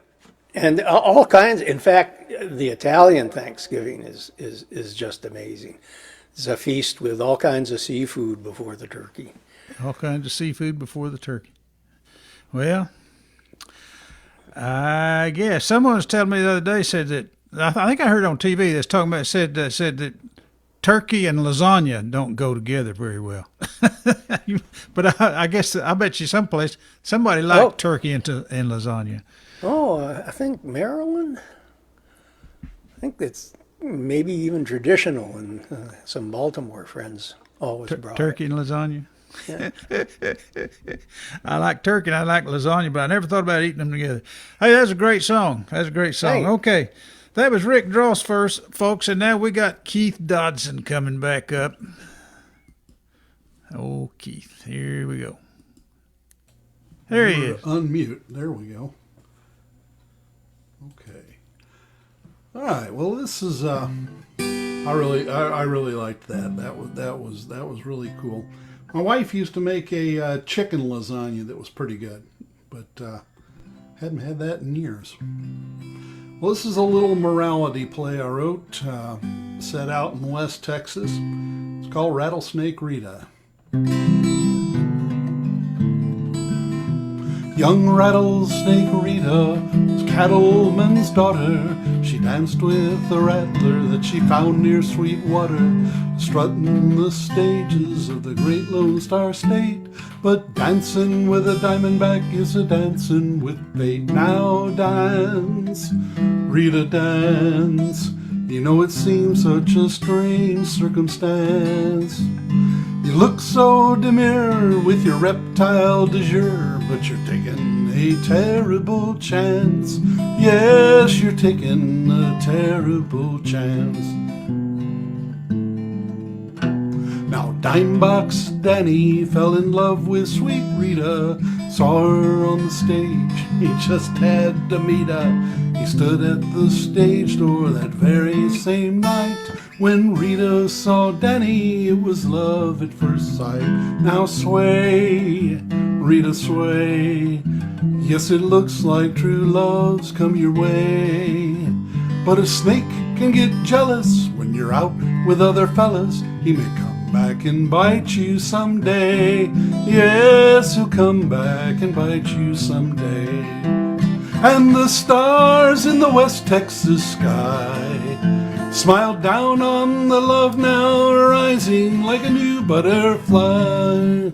And all kinds. In fact, the Italian Thanksgiving is just amazing. It's a feast with all kinds of seafood before the turkey. All kinds of seafood before the turkey. Well, I guess someone was telling me the other day, said that, I think I heard on TV that's talking about, said that turkey and lasagna don't go together very well. But I guess, I bet you somebody liked turkey and lasagna. Oh, I think Maryland. I think it's maybe even traditional, and some Baltimore friends always brought turkey it. and lasagna. Yeah. I like turkey and I like lasagna, but I never thought about eating them together. Hey, that's a great song. Hey. Okay, that was Rick Dross first, folks, and now we got Keith Dodson coming back up. Oh, Keith, here we go. There he is. Unmute. There we go. Okay. All right. Well, this is I really liked that. That was really cool. My wife used to make a chicken lasagna that was pretty good, but hadn't had that in years. Well, this is a little morality play I wrote, set out in West Texas. It's called Rattlesnake Rita. Young Rattlesnake Rita was cattleman's daughter. She danced with a rattler that she found near Sweetwater, strutting the stages of the great Lone Star State. But dancing with a diamondback is a dancing with fate. Now dance, Rita, dance. You know it seems such a strange circumstance. You look so demure with your reptile de jour, but you're taking a terrible chance. Yes, you're taking a terrible chance. Now Dimebox Danny fell in love with sweet Rita, saw her on the stage, he just had to meet her. He stood at the stage door that very same night. When Rita saw Danny, it was love at first sight. Now sway, Rita, sway. Yes, it looks like true love's come your way. But a snake can get jealous when you're out with other fellas. He may come back and bite you someday. Yes, he'll come back and bite you someday. And the stars in the West Texas sky smiled down on the love now rising like a new butterfly.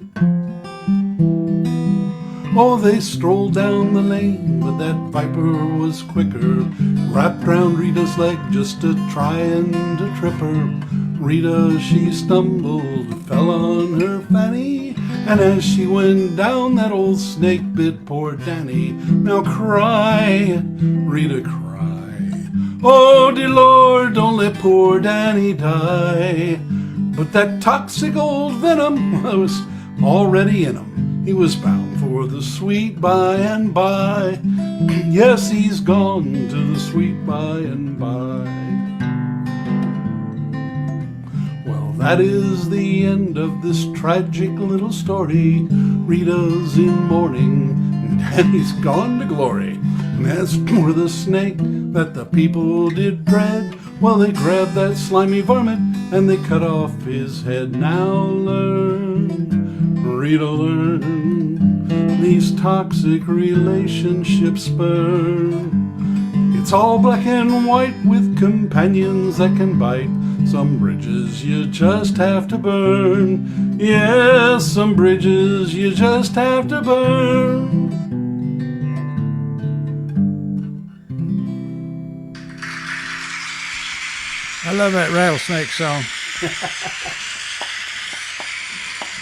Oh, they strolled down the lane, but that viper was quicker, wrapped round Rita's leg just to try and to trip her. Rita, she stumbled, fell on her fanny, and as she went down, that old snake bit poor Danny. Now cry, Rita, cry. Oh, dear Lord, don't let poor Danny die. But that toxic old venom was already in him. He was bound for the sweet by and by. Yes, he's gone to the sweet by and by. Well, that is the end of this tragic little story. Rita's in mourning, and Danny's gone to glory. And as for the snake that the people did dread, well, they grabbed that slimy varmint and they cut off his head. Now learn, Rita, learn, these toxic relationships burn. It's all black and white with companions that can bite. Some bridges you just have to burn. Yes, some bridges you just have to burn. I love that rattlesnake song.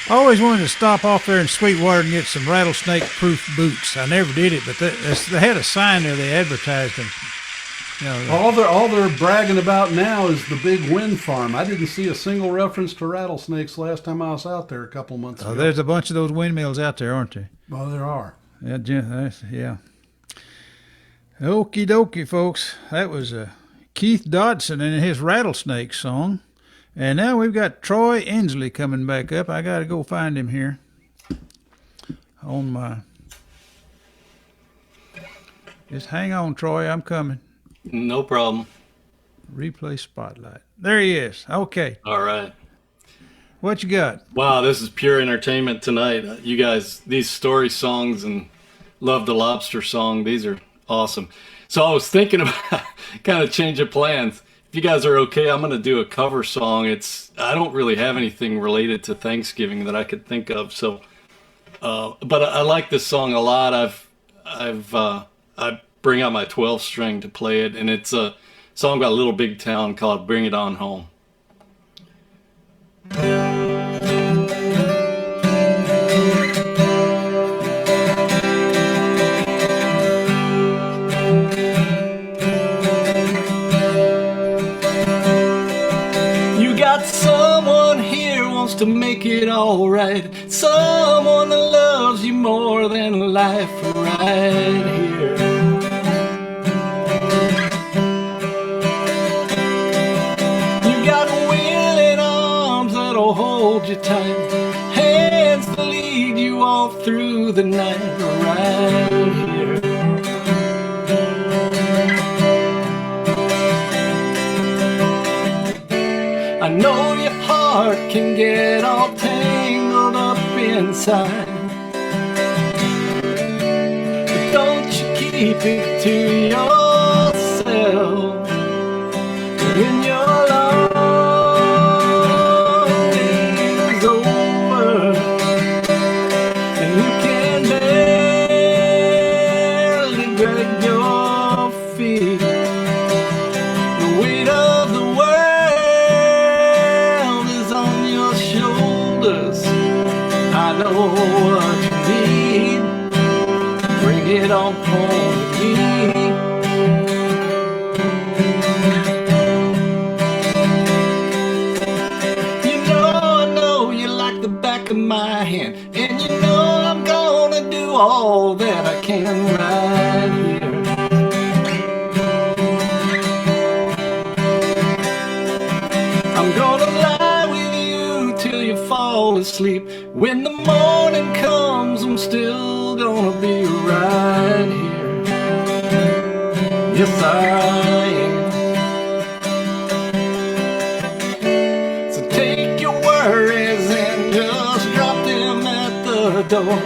I always wanted to stop off there in Sweetwater and get some rattlesnake-proof boots. I never did it, but they had a sign there. They advertised them. You know, All they're bragging about now is the big wind farm. I didn't see a single reference to rattlesnakes last time I was out there a couple months ago. there's a bunch of those windmills out there, aren't there? Well, there are. Yeah, yeah. Okie dokie, folks. That was Keith Dodson and his rattlesnake song. And now we've got Troy Enslee coming back up. I got to go find him here on my... Just hang on, Troy. I'm coming. No problem. Replay spotlight. There he is. Okay. All right. What you got? Wow, this is pure entertainment tonight. You guys, these story songs and Love the Lobster song, these are awesome. So I was thinking about kind of change of plans. If you guys are okay, I'm going to do a cover song. I don't really have anything related to Thanksgiving that I could think of. So, but I like this song a lot. I bring out my 12 string to play it, and it's a song about Little Big Town called "Bring It On Home." Someone here wants to make it all right. Someone that loves you more than life right here. You got willing arms that'll hold you tight, hands to lead you all through the night right here. I know your heart can get all tangled up inside, but don't you keep it to yourself. When your long day's over and you can barely drag your feet, the weight of the world I know what you need. Bring it on home with me. You know I know you like the back of my hand, and you know I'm gonna do all that I can right here. I'm gonna lie with you till you fall asleep. When the morning comes, I'm still gonna be right here. Yes, I am. So take your worries and just drop them at the door.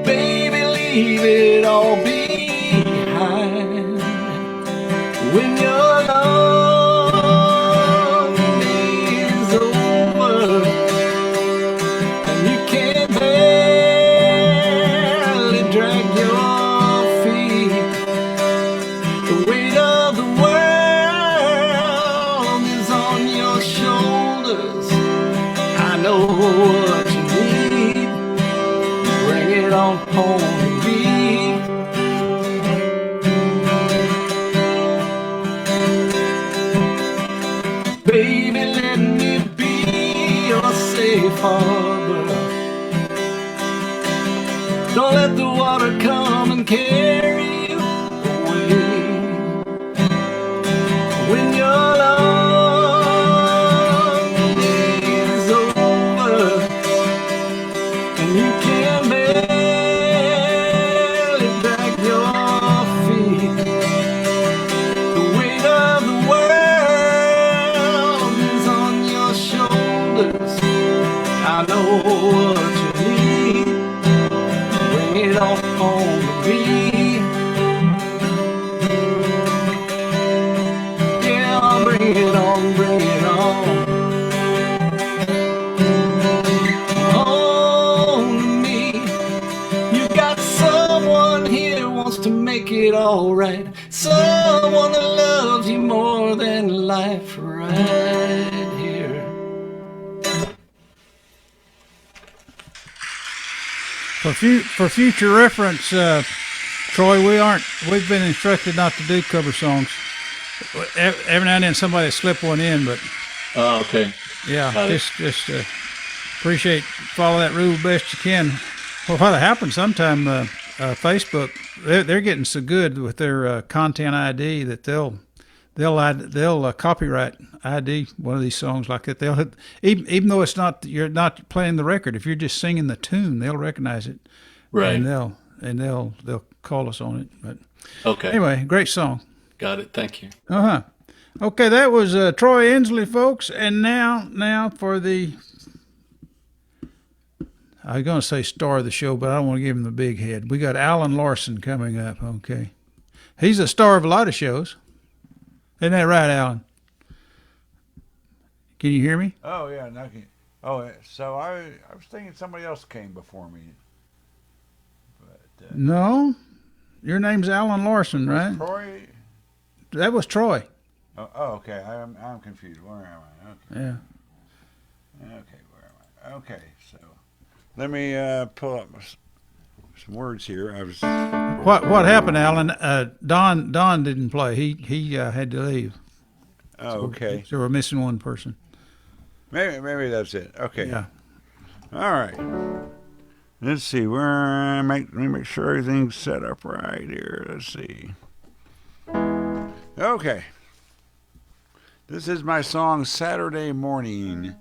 Baby, leave it all behind. When you're alone is over and you can barely drag your feet, the weight of the world is on your shoulders. I know what you need. Bring it on home to me. Baby, let me be your safe harbor. Don't let the water come and carry you away. When your long is over and you can barely drag your feet, the weight of the world is on your shoulders. I know what you need. Bring it on home to me. right. Someone that loves you more than life right here. For future reference, Troy, we've been instructed not to do cover songs. Every now and then somebody slip one in, but Oh, okay. yeah, Got it. just follow that rule best you can. Well, what happens sometime, Facebook, they're getting so good with their content ID that they'll copyright ID one of these songs like that. They'll even though you're not playing the record, if you're just singing the tune, they'll recognize it, Right. and they'll call us on it. But Okay. anyway, great song. Got it. Thank you. Okay, that was Troy Enslee, folks, and now for the. I was going to say star of the show, but I don't want to give him the big head. We got Alan Larson coming up, okay? He's a star of a lot of shows. Isn't that right, Alan? Can you hear me? Oh, yeah. No, so I was thinking somebody else came before me. But, No. Your name's Alan Larson, right? Troy? That was Troy. Oh, okay. I'm confused. Where am I? Okay. Yeah. Okay, where am I? Okay, so let me pull up some words here. What happened, Alan? Don didn't play. He had to leave. Oh, okay. So we're missing one person. Maybe that's it. Okay. Yeah. All right. Let's see. Let me make sure everything's set up right here. Let's see. Okay. This is my song Saturday Morning.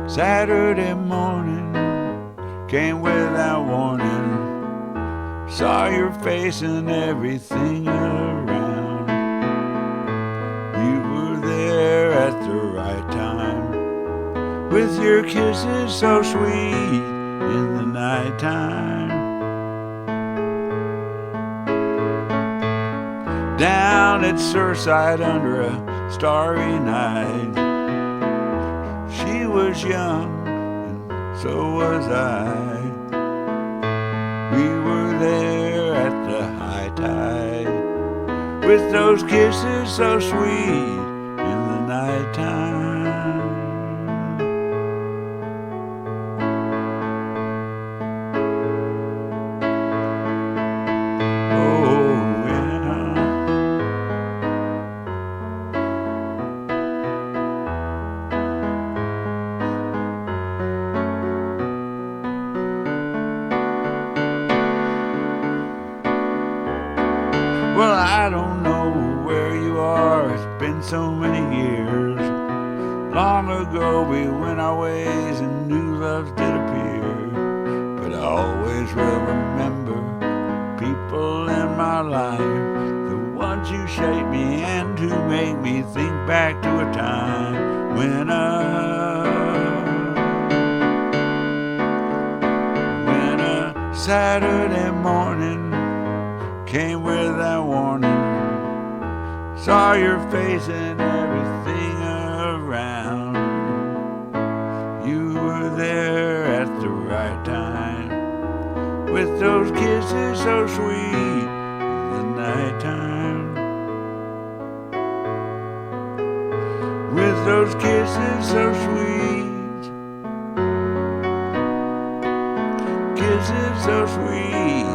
Saturday morning came without warning. Saw your face and everything around. You were there at the right time, with your kisses so sweet in the nighttime. Down at Surfside under a starry night, she was young and so was I. We were there at the high tide, with those kisses so sweet in the nighttime. Oh, yeah. Well, I don't know where you are, it's been so many years. Long ago we went our ways and new loves did appear. But I always will remember people in my life, the ones who shaped me and who made me think back to a time when a Saturday morning came without warning. Saw your face and everything around. You were there at the right time, with those kisses so sweet in the nighttime. With those kisses so sweet, kisses so sweet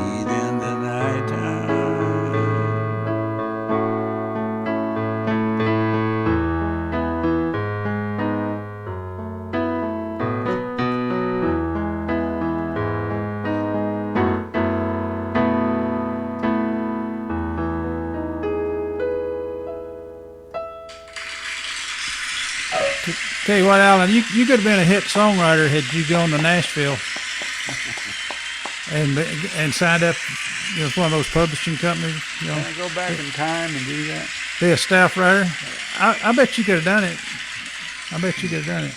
in the nighttime. Tell you what, Alan, you could have been a hit songwriter had you gone to Nashville and signed up, with one of those publishing companies. Can I go back in time and do that? Be a staff writer. I bet you could have done it. I bet you could have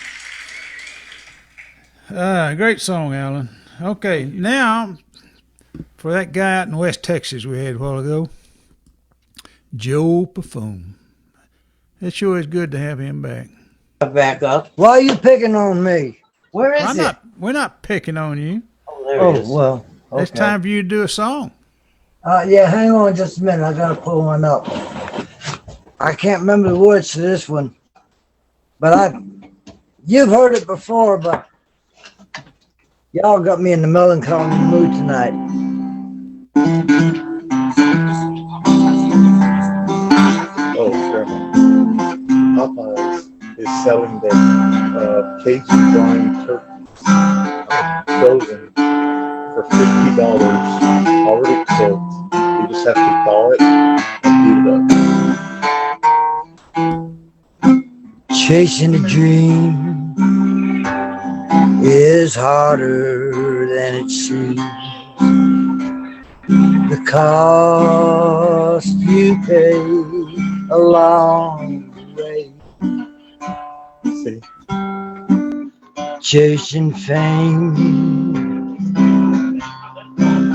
done it. Great song, Alan. Okay, now for that guy out in West Texas we had a while ago, Joe Pafume. It's sure is good to have him back. Back up. Why are you picking on me? Where is it? We're not picking on you. Oh, there it is. Well, okay. It's time for you to do a song. Yeah, hang on just a minute. I gotta pull one up. I can't remember the words to this one, but you've heard it before, but y'all got me in the melancholy mood tonight. Oh, Chairman. Popeyes is selling their Cajun brine turkeys frozen for $50, already cooked. You just have to thaw it and heat it up. Chasing a dream is harder than it seems. The cost you pay along the way. See? Chasing fame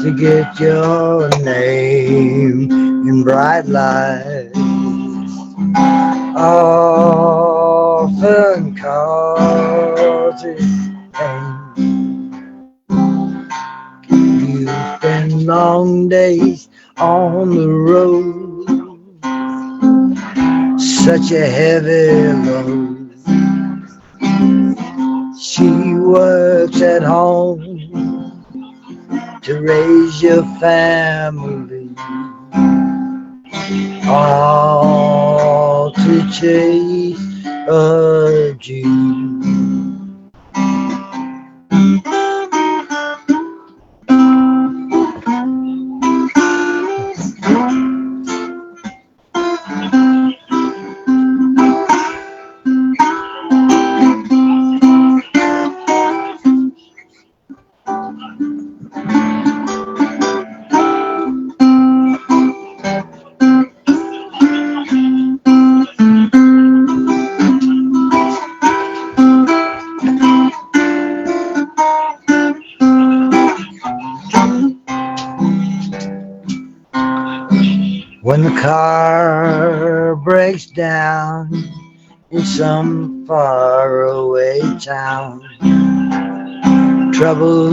to get your name in bright lights. Often causes pain. You spend long days on the road, such a heavy load. She works at home to raise your family, all to chase a dream. When the car breaks down in some faraway town, trouble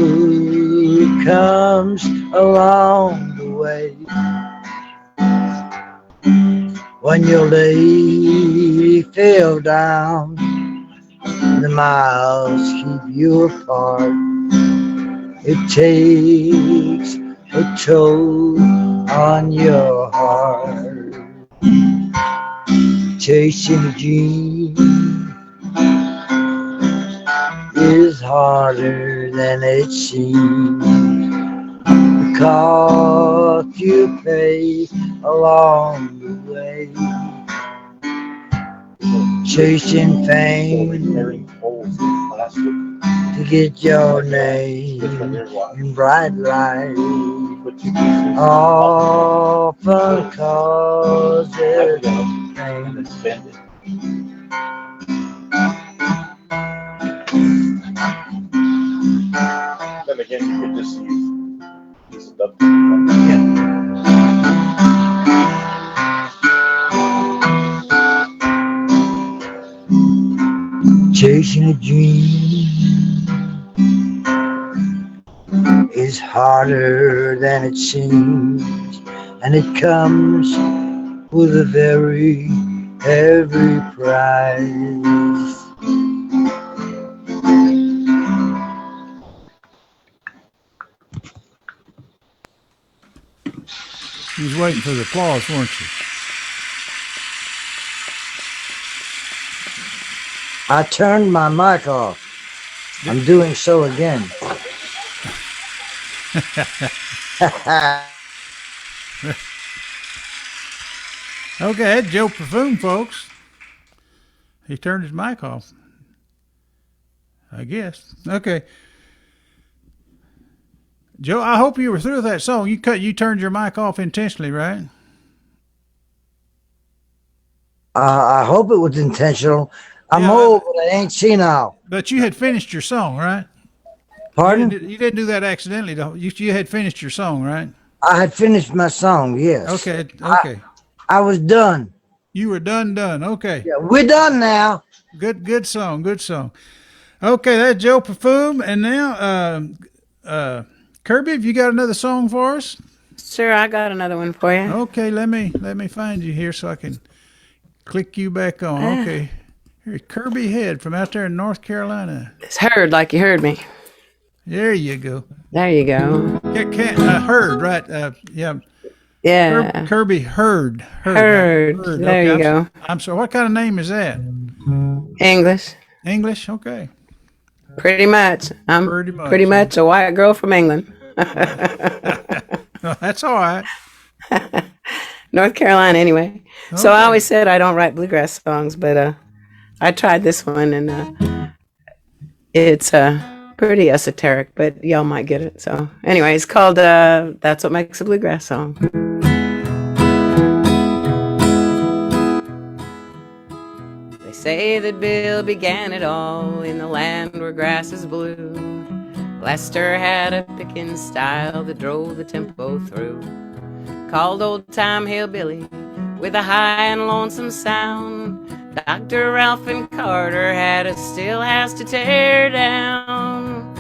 comes along the way. When your lady fell down, the miles keep you apart. It takes a toll on your heart. Chasing a dream is harder than it seems. The cost you pay along the way. Chasing fame to get your name in bright light. Often causes pain. Then again, you could just use this stuff. Chasing a dream is harder than it seems, and it comes with a very heavy price. You was waiting for the applause, weren't you? I turned my mic off. I'm doing so again. Okay, Joe Pafume, folks. He turned his mic off, I guess. Okay. Joe, I hope you were through with that song. You turned your mic off intentionally, right? I hope it was intentional. I'm old, but I ain't senile. But you had finished your song, right? Pardon? You didn't do that accidentally, though. You had finished your song, right? I had finished my song, yes. Okay. I was done. You were done. Okay. Yeah, we're done now. Good song. Okay, that's Joe Pafume. And now, Kirby, have you got another song for us? Sure, I got another one for you. Okay, let me find you here so I can click you back on. Okay. Here's Kirby Heard from out there in North Carolina. It's Heard, like you heard me. There you go. There you go. Heard, right? Yeah. Yeah. Kirby Heard. Heard. There you go. I'm sorry. What kind of name is that? English. English? Okay. Pretty much. I'm pretty much a white girl from England. That's all right. North Carolina, anyway. Okay. So I always said I don't write bluegrass songs, but I tried this one, and it's pretty esoteric, but y'all might get it. So anyway, it's called That's What Makes a Bluegrass Song. They say that Bill began it all in the land where grass is blue. Lester had a picking style that drove the tempo through. Called old-time hillbilly with a high and lonesome sound. Dr. Ralph and Carter had a still has to tear down.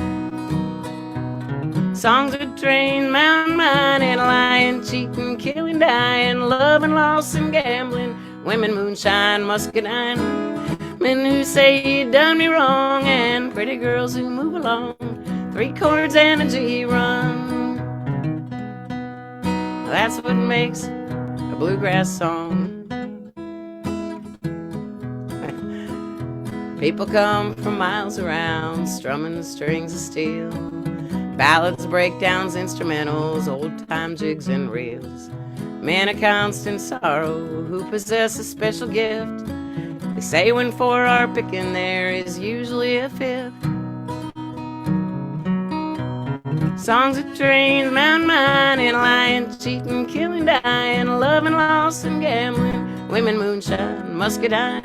Songs of trains, mountain mining, lying, cheating, killing, dying, loving, loss, and gambling. Women, moonshine, muscadine. Men who say you done me wrong, and pretty girls who move along. 3 chords and a G run. That's what makes a bluegrass song. People come from miles around, strumming strings of steel. Ballads, breakdowns, instrumentals, old-time jigs and reels. Men of constant sorrow who possess a special gift. They say when 4 are picking, there is usually a 5th. Songs of trains, mountain mining, lying, cheating, killing, dying, loving, loss, and gambling. Women, moonshine, muscadine.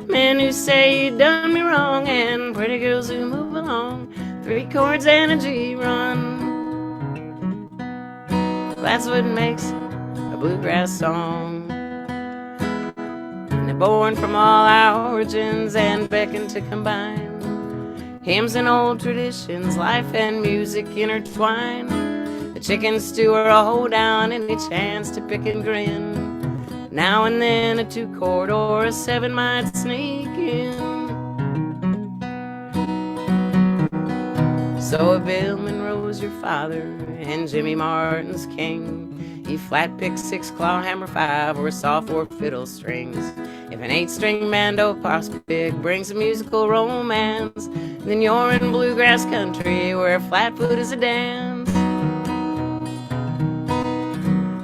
Men who say you done me wrong, and pretty girls who move along. 3 chords and a G run. That's what makes a bluegrass song. And they're born from all our origins and beckon to combine. Hymns and old traditions, life and music intertwine. A chicken stew or a hoedown, any chance to pick and grin. Now and then a 2-chord or a 7 might sneak in. So a Bill Monroe's your father, and Jimmy Martin's king. You flat-pick 6-claw hammer 5 or a soft 4 fiddle strings. If an 8-string mando pops big brings a musical romance, then you're in bluegrass country where flatfoot is a dance.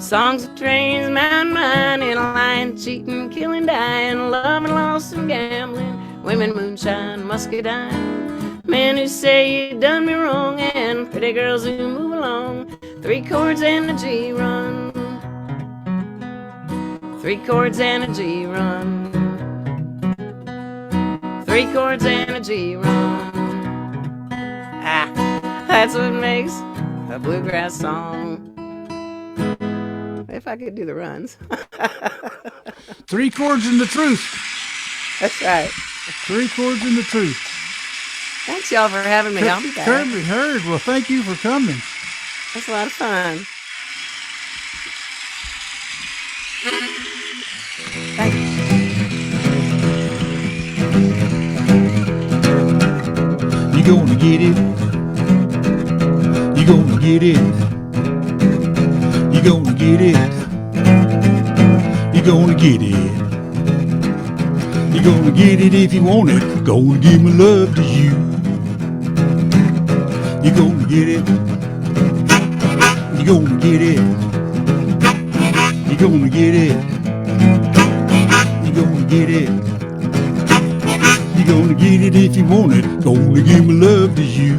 Songs of trains, mountain mining, lying, cheating, killing, dying, loving, loss, and gambling. Women, moonshine, muscadine. Men who say you done me wrong, and pretty girls who move along. 3 chords and a G run. 3 chords and a G run. 3 chords and a G run. That's what makes a bluegrass song. If I could do the runs. 3 chords and the truth. That's right. 3 chords and the truth. Thanks, y'all, for having me. I'll be back. Kirby Heard. Well, thank you for coming. That's a lot of fun. Thank you. You gonna get it. You gonna get it. You gonna get it. You gonna get it. You gonna get it if you want it. Gonna give my love to you. You gonna get it. You gonna get it. You gonna get it. You gonna get it. You gonna get it if you want it. Gonna give my love to you.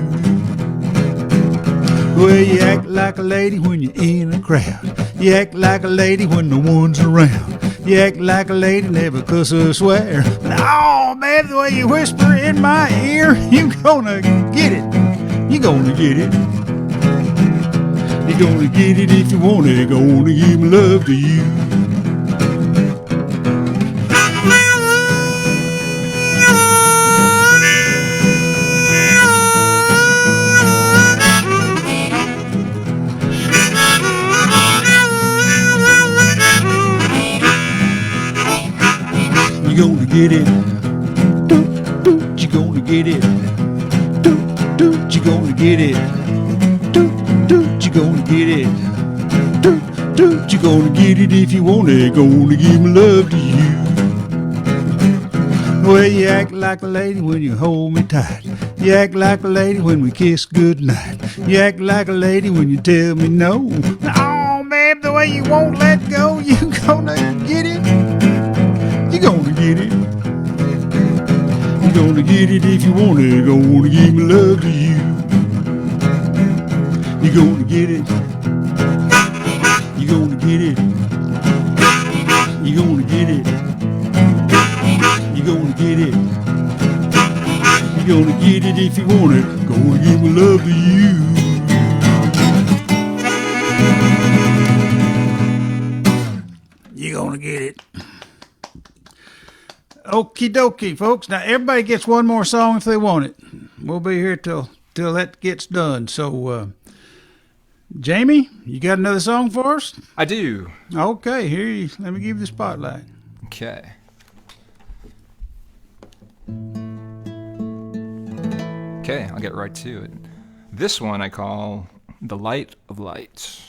Well, you act like a lady when you're in a crowd. You act like a lady when no one's around. You act like a lady, never cuss or swear. But oh, man, the way you whisper in my ear, you gonna get it. You gonna get it. You gonna get it if you want it. Gonna give my love to you. get it. Doot, doot, you gonna get it. Doot, doot, you gonna get it. Doot, doot, you gonna get it. Doot, doot, you gonna get it if you want it. Gonna give my love to you. Well, you act like a lady when you hold me tight. You act like a lady when we kiss goodnight. You act like a lady when you tell me no. Oh, man, the way you won't let go, you gonna get it. You gonna get it. You gonna get it if you want it. Gonna give me love to you. You gonna get it. You gonna get it. You gonna get it. You gonna get it. You gonna get it if you want it. Gonna give my love to you. You gonna get it. Okie dokie, folks. Now everybody gets one more song if they want it. We'll be here till that gets done. So, Jamie, you got another song for us? I do. Okay, here you. Let me give you the spotlight. Okay. Okay, I'll get right to it. This one I call The Light of Lights.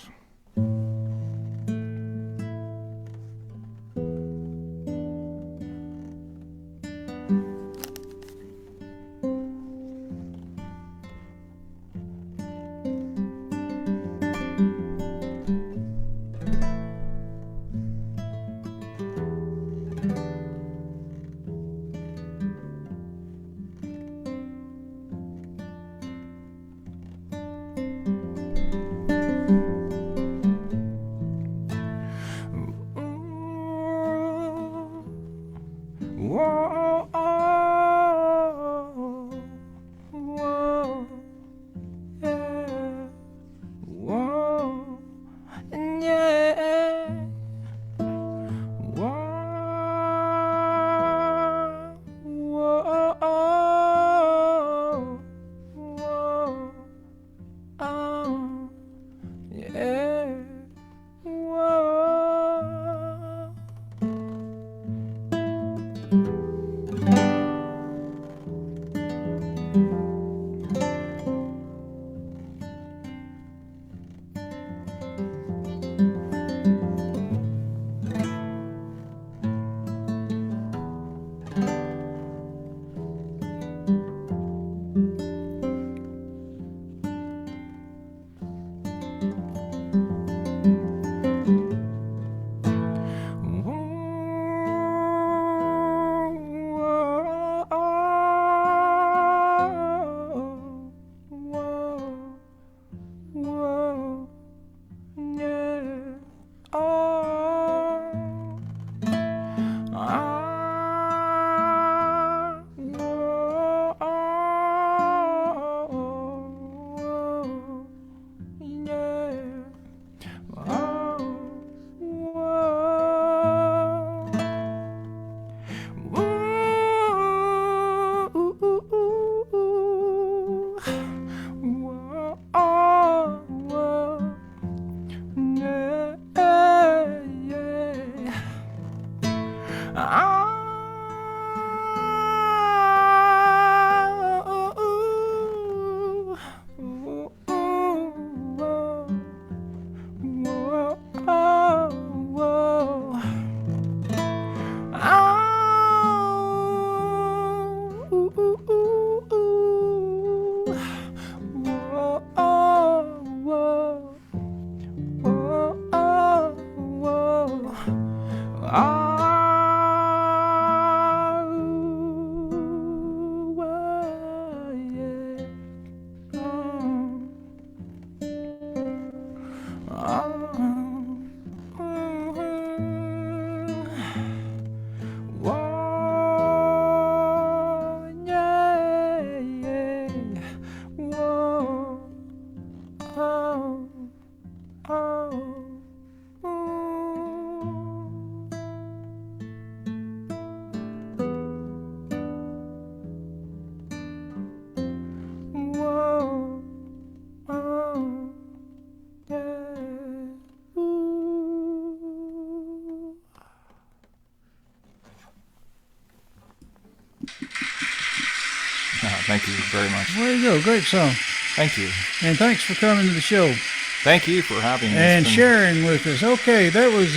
Thank you very much. There you go. Great song. Thank you. And thanks for coming to the show. Thank you for having me. And sharing with us. Okay, that was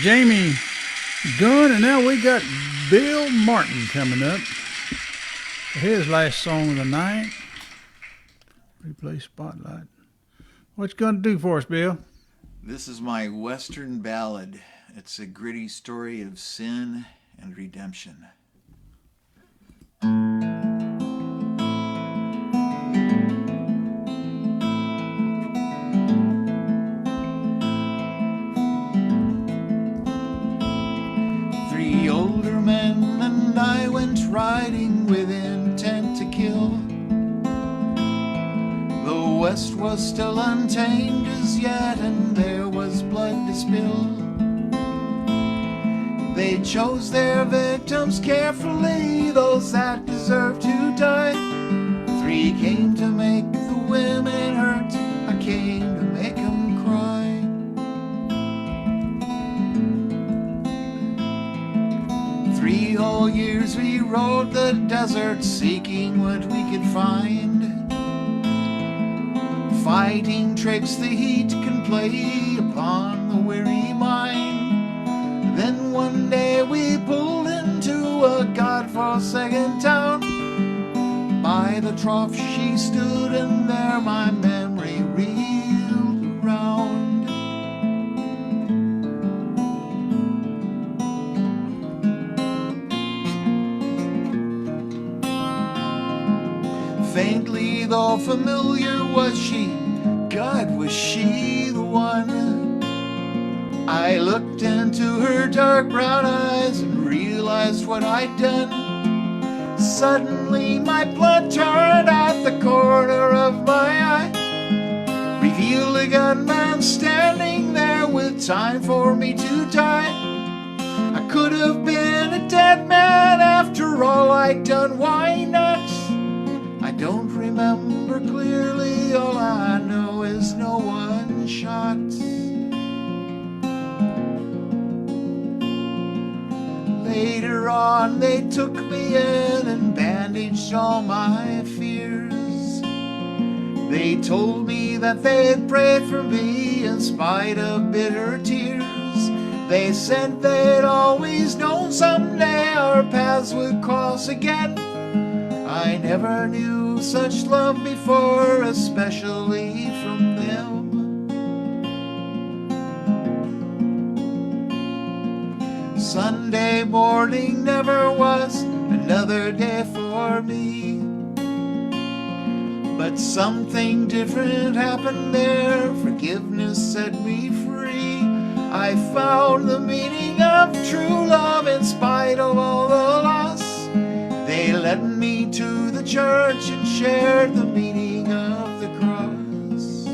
Jamie Gunn, and now we got Bill Martin coming up. His last song of the night. Replay Spotlight. What you going to do for us, Bill? This is my Western ballad. It's a gritty story of sin and redemption. Three older men and I went riding with intent to kill. The West was still untamed as yet, and there was blood to spill. They chose their victims carefully, those that deserved to die. Three came to make the women hurt, I came to make them cry. Three whole years we rode the desert, seeking what we could find. Fighting tricks the heat can play upon the weary mind. Then one day we pulled into a God-forsaken town. By the trough she stood, and there my memory reeled around. Faintly though familiar was she, God, was she the one? I looked into her dark brown eyes and realized what I'd done. Suddenly my blood turned at the corner of my eye, revealed a gunman standing there with time for me to die. I could have been a dead man after all I'd done, why not? I don't remember clearly, all I know is no one shot. Later on they took me in and bandaged all my fears. They told me that they'd pray for me in spite of bitter tears. They said they'd always known someday our paths would cross again. I never knew such love before, especially from them. Sunday morning never was another day for me, but something different happened there. Forgiveness set me free. I found the meaning of true love in spite of all the loss. They led me to the church and shared the meaning of the cross.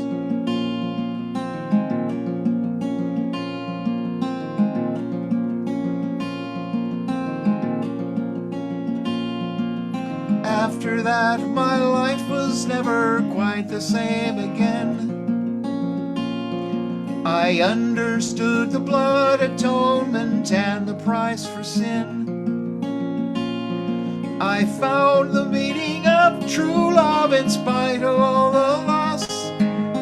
After that, my life was never quite the same again. I understood the blood atonement and the price for sin. I found the meaning of true love in spite of all the loss.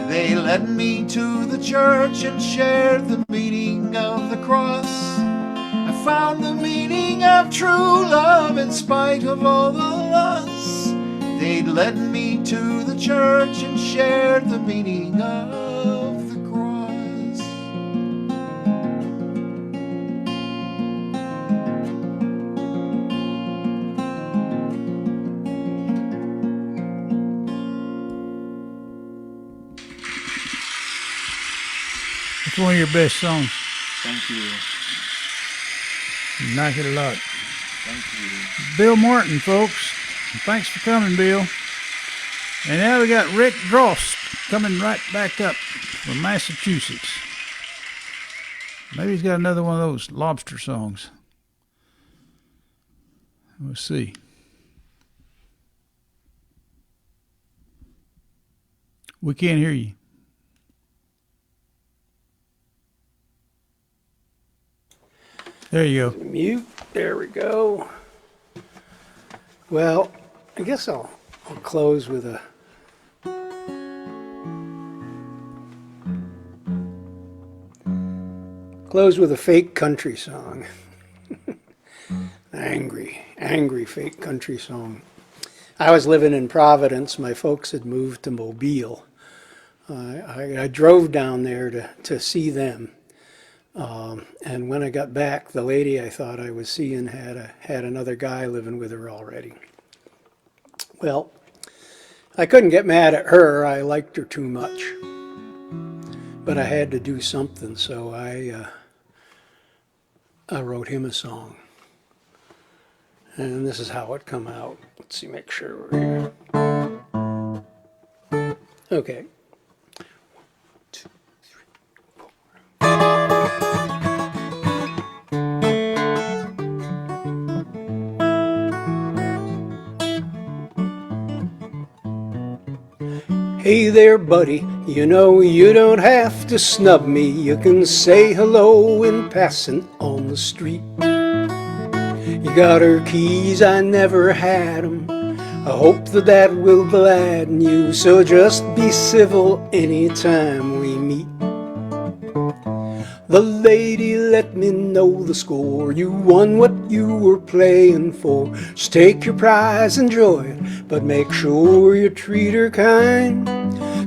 They led me to the church and shared the meaning of the cross. I found the meaning of true love in spite of all the loss. They led me to the church and shared the meaning of the cross. It's one of your best songs. Thank you. You like it a lot. Thank you. Bill Martin, folks. Thanks for coming, Bill. And now we got Rick Dross coming right back up from Massachusetts. Maybe he's got another one of those lobster songs. We'll see. We can't hear you. There you go. Mute. There we go. Well, I guess I'll close with a fake country song. Angry fake country song. I was living in Providence. My folks had moved to Mobile. I drove down there to see them. And when I got back, the lady I thought I was seeing had another guy living with her already. Well, I couldn't get mad at her. I liked her too much. But I had to do something, so I wrote him a song. And this is how it come out. Let's see, make sure we're here. Okay. 1, 2, 3, 4. Hey there, buddy, you know you don't have to snub me. You can say hello in passing on the street. You got her keys, I never had 'em. I hope that will gladden you, so just be civil anytime we meet. The lady let me know the score. You won what you were playing for. Just take your prize, enjoy it, but make sure you treat her kind.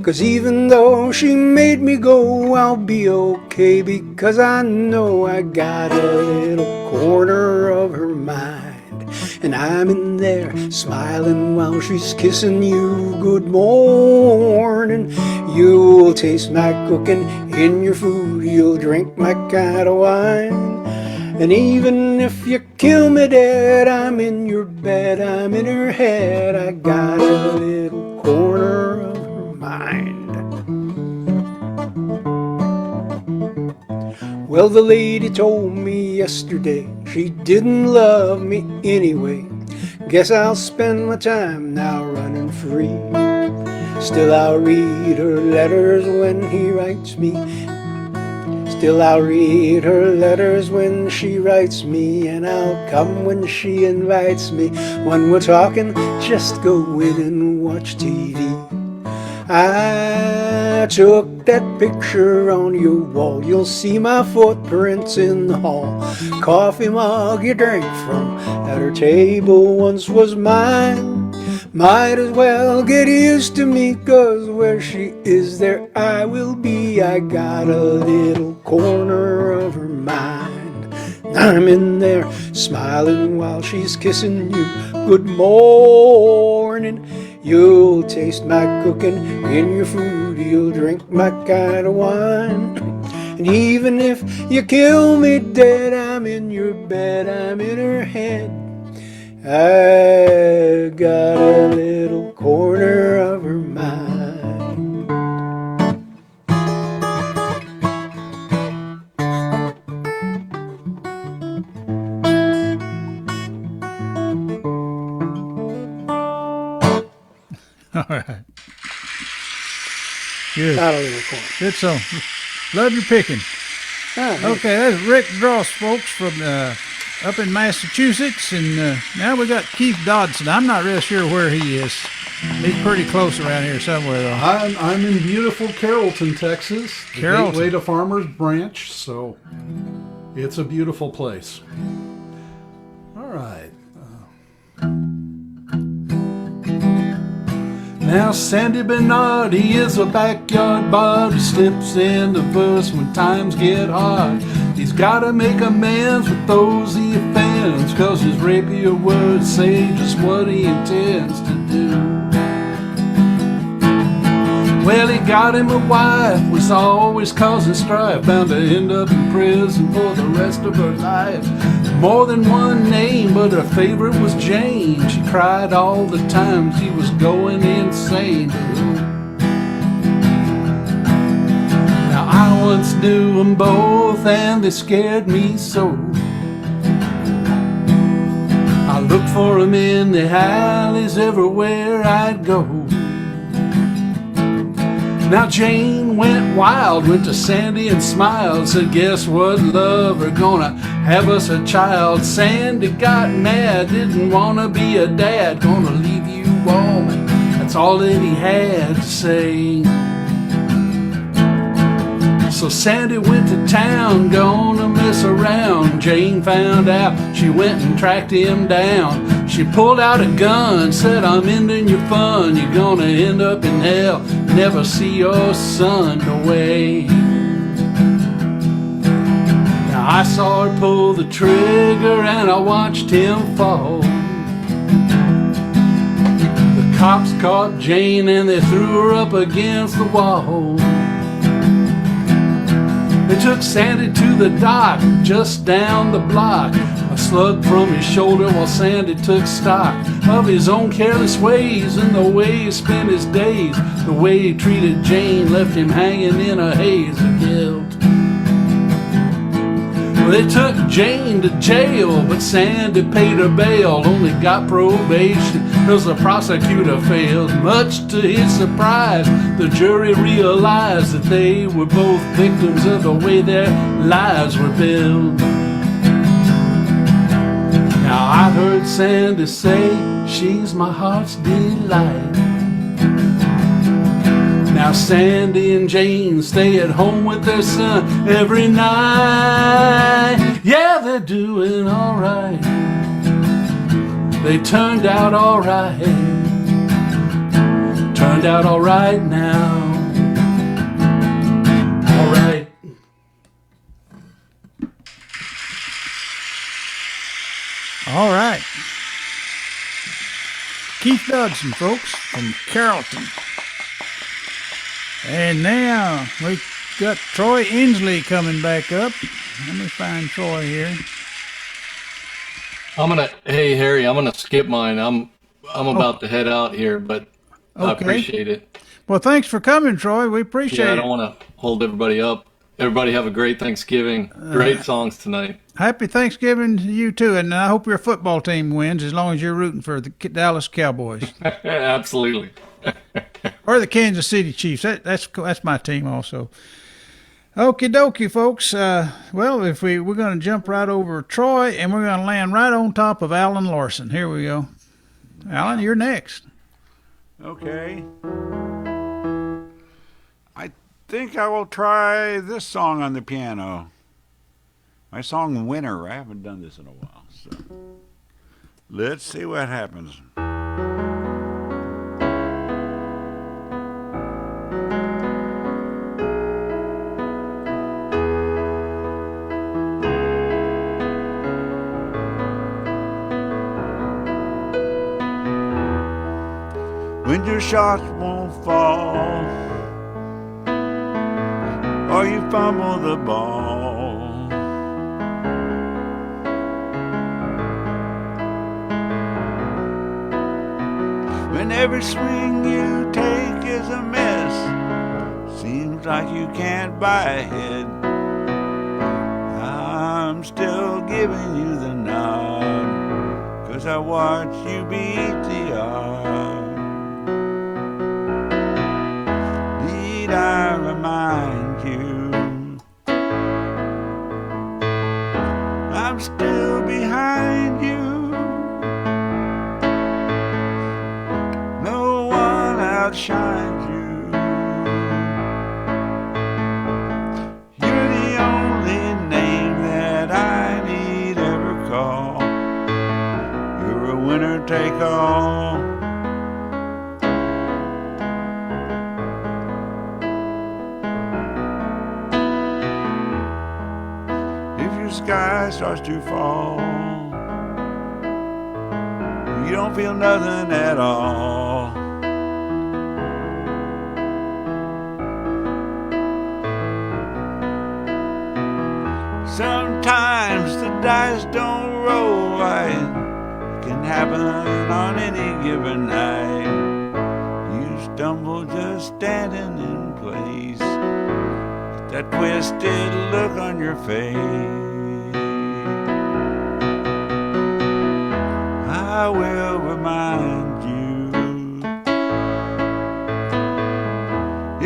'Cause even though she made me go, I'll be okay, because I know I got a little corner of her mind. And I'm in there smiling while she's kissing you good morning. You'll taste my cooking in your food, you'll drink my kind of wine. And even if you kill me dead, I'm in your bed, I'm in her head. I got a little corner of her mind. Well, the lady told me yesterday she didn't love me anyway. Guess I'll spend my time now running free. Still I'll read her letters when he writes me. Still I'll read her letters when she writes me. And I'll come when she invites me. When we're talking, just go in and watch TV. I took that picture on your wall. You'll see my footprints in the hall. Coffee mug you drank from at her table once was mine. Might as well get used to me, 'cause where she is, there I will be. I got a little corner of her mind. I'm in there smiling while she's kissing you good morning. You'll taste my cooking in your food, you'll drink my kind of wine. And even if you kill me dead, I'm in your bed, I'm in her head. I got a little corner of her mind. All right. Good. Got a little corner. Good song. Love your picking. Okay, that's Rick Dross, folks, from up in Massachusetts, and now we got Keith Dodson. I'm not real sure where he is. He's pretty close around here somewhere, though. I'm in beautiful Carrollton, Texas. The Carrollton. Gateway to Farmers Branch, so it's a beautiful place. All right. Now Sandy Bernardi is a backyard bard who slips in the verse when times get hard. He's gotta make amends with those he offends, 'cause his rapier words say just what he intends to do. Well, he got him a wife, was always causing strife, bound to end up in prison for the rest of her life. More than one name, but her favorite was Jane. She cried all the times he was going insane. Now I once knew them both and they scared me so. I looked for them in the alleys everywhere I'd go. Now Jane went wild, went to Sandy and smiled, said, guess what, love, we're gonna have us a child. Sandy got mad, didn't wanna be a dad, gonna leave you woman. That's all that he had to say. So Sandy went to town, gonna mess around. Jane found out, she went and tracked him down. She pulled out a gun, said, I'm ending your fun. You're gonna end up in hell, never see your son away. Now I saw her pull the trigger and I watched him fall. The cops caught Jane and they threw her up against the wall. They took Sandy to the dock just down the block. A slug from his shoulder while Sandy took stock of his own careless ways and the way he spent his days. The way he treated Jane left him hanging in a haze of guilt. Well, they took Jane to jail, but Sandy paid her bail. Only got probation because the prosecutor failed. Much to his surprise, the jury realized that they were both victims of the way their lives were built. Now I heard Sandy say, she's my heart's delight. Now Sandy and Jane stay at home with their son every night. Yeah, they're doing all right. They turned out all right. Turned out all right now. All right. All right. Keith Dodson, folks, from Carrollton. And now we got Troy Enslee coming back up. Let me find Troy here. Hey Harry, I'm gonna skip mine. I'm about to head out here, but I Okay. appreciate it. Well, thanks for coming, Troy. We appreciate Yeah, I it. don't want to hold everybody up. Everybody have a great Thanksgiving. Great songs tonight. Happy Thanksgiving to you, too. And I hope your football team wins as long as you're rooting for the Dallas Cowboys. Absolutely. Or the Kansas City Chiefs. That's my team also. Okie dokie, folks. Well, if we're going to jump right over Troy, and we're going to land right on top of Alan Larson. Here we go. Alan, you're next. Okay. I think I will try this song on the piano. My song Winner. I haven't done this in a while, so let's see what happens. When your shots won't fall, or you fumble the ball, when every swing you take is a miss, seems like you can't buy ahead, I'm still giving you the nod, 'cause I watch you beat the odds. I remind you, I'm still behind you. No one outshines you. You're the only name that I need ever call. You're a winner take all. Sky starts to fall, you don't feel nothing at all. Sometimes the dice don't roll right, it can happen on any given night. You stumble just standing in place, that twisted look on your face. I will remind you,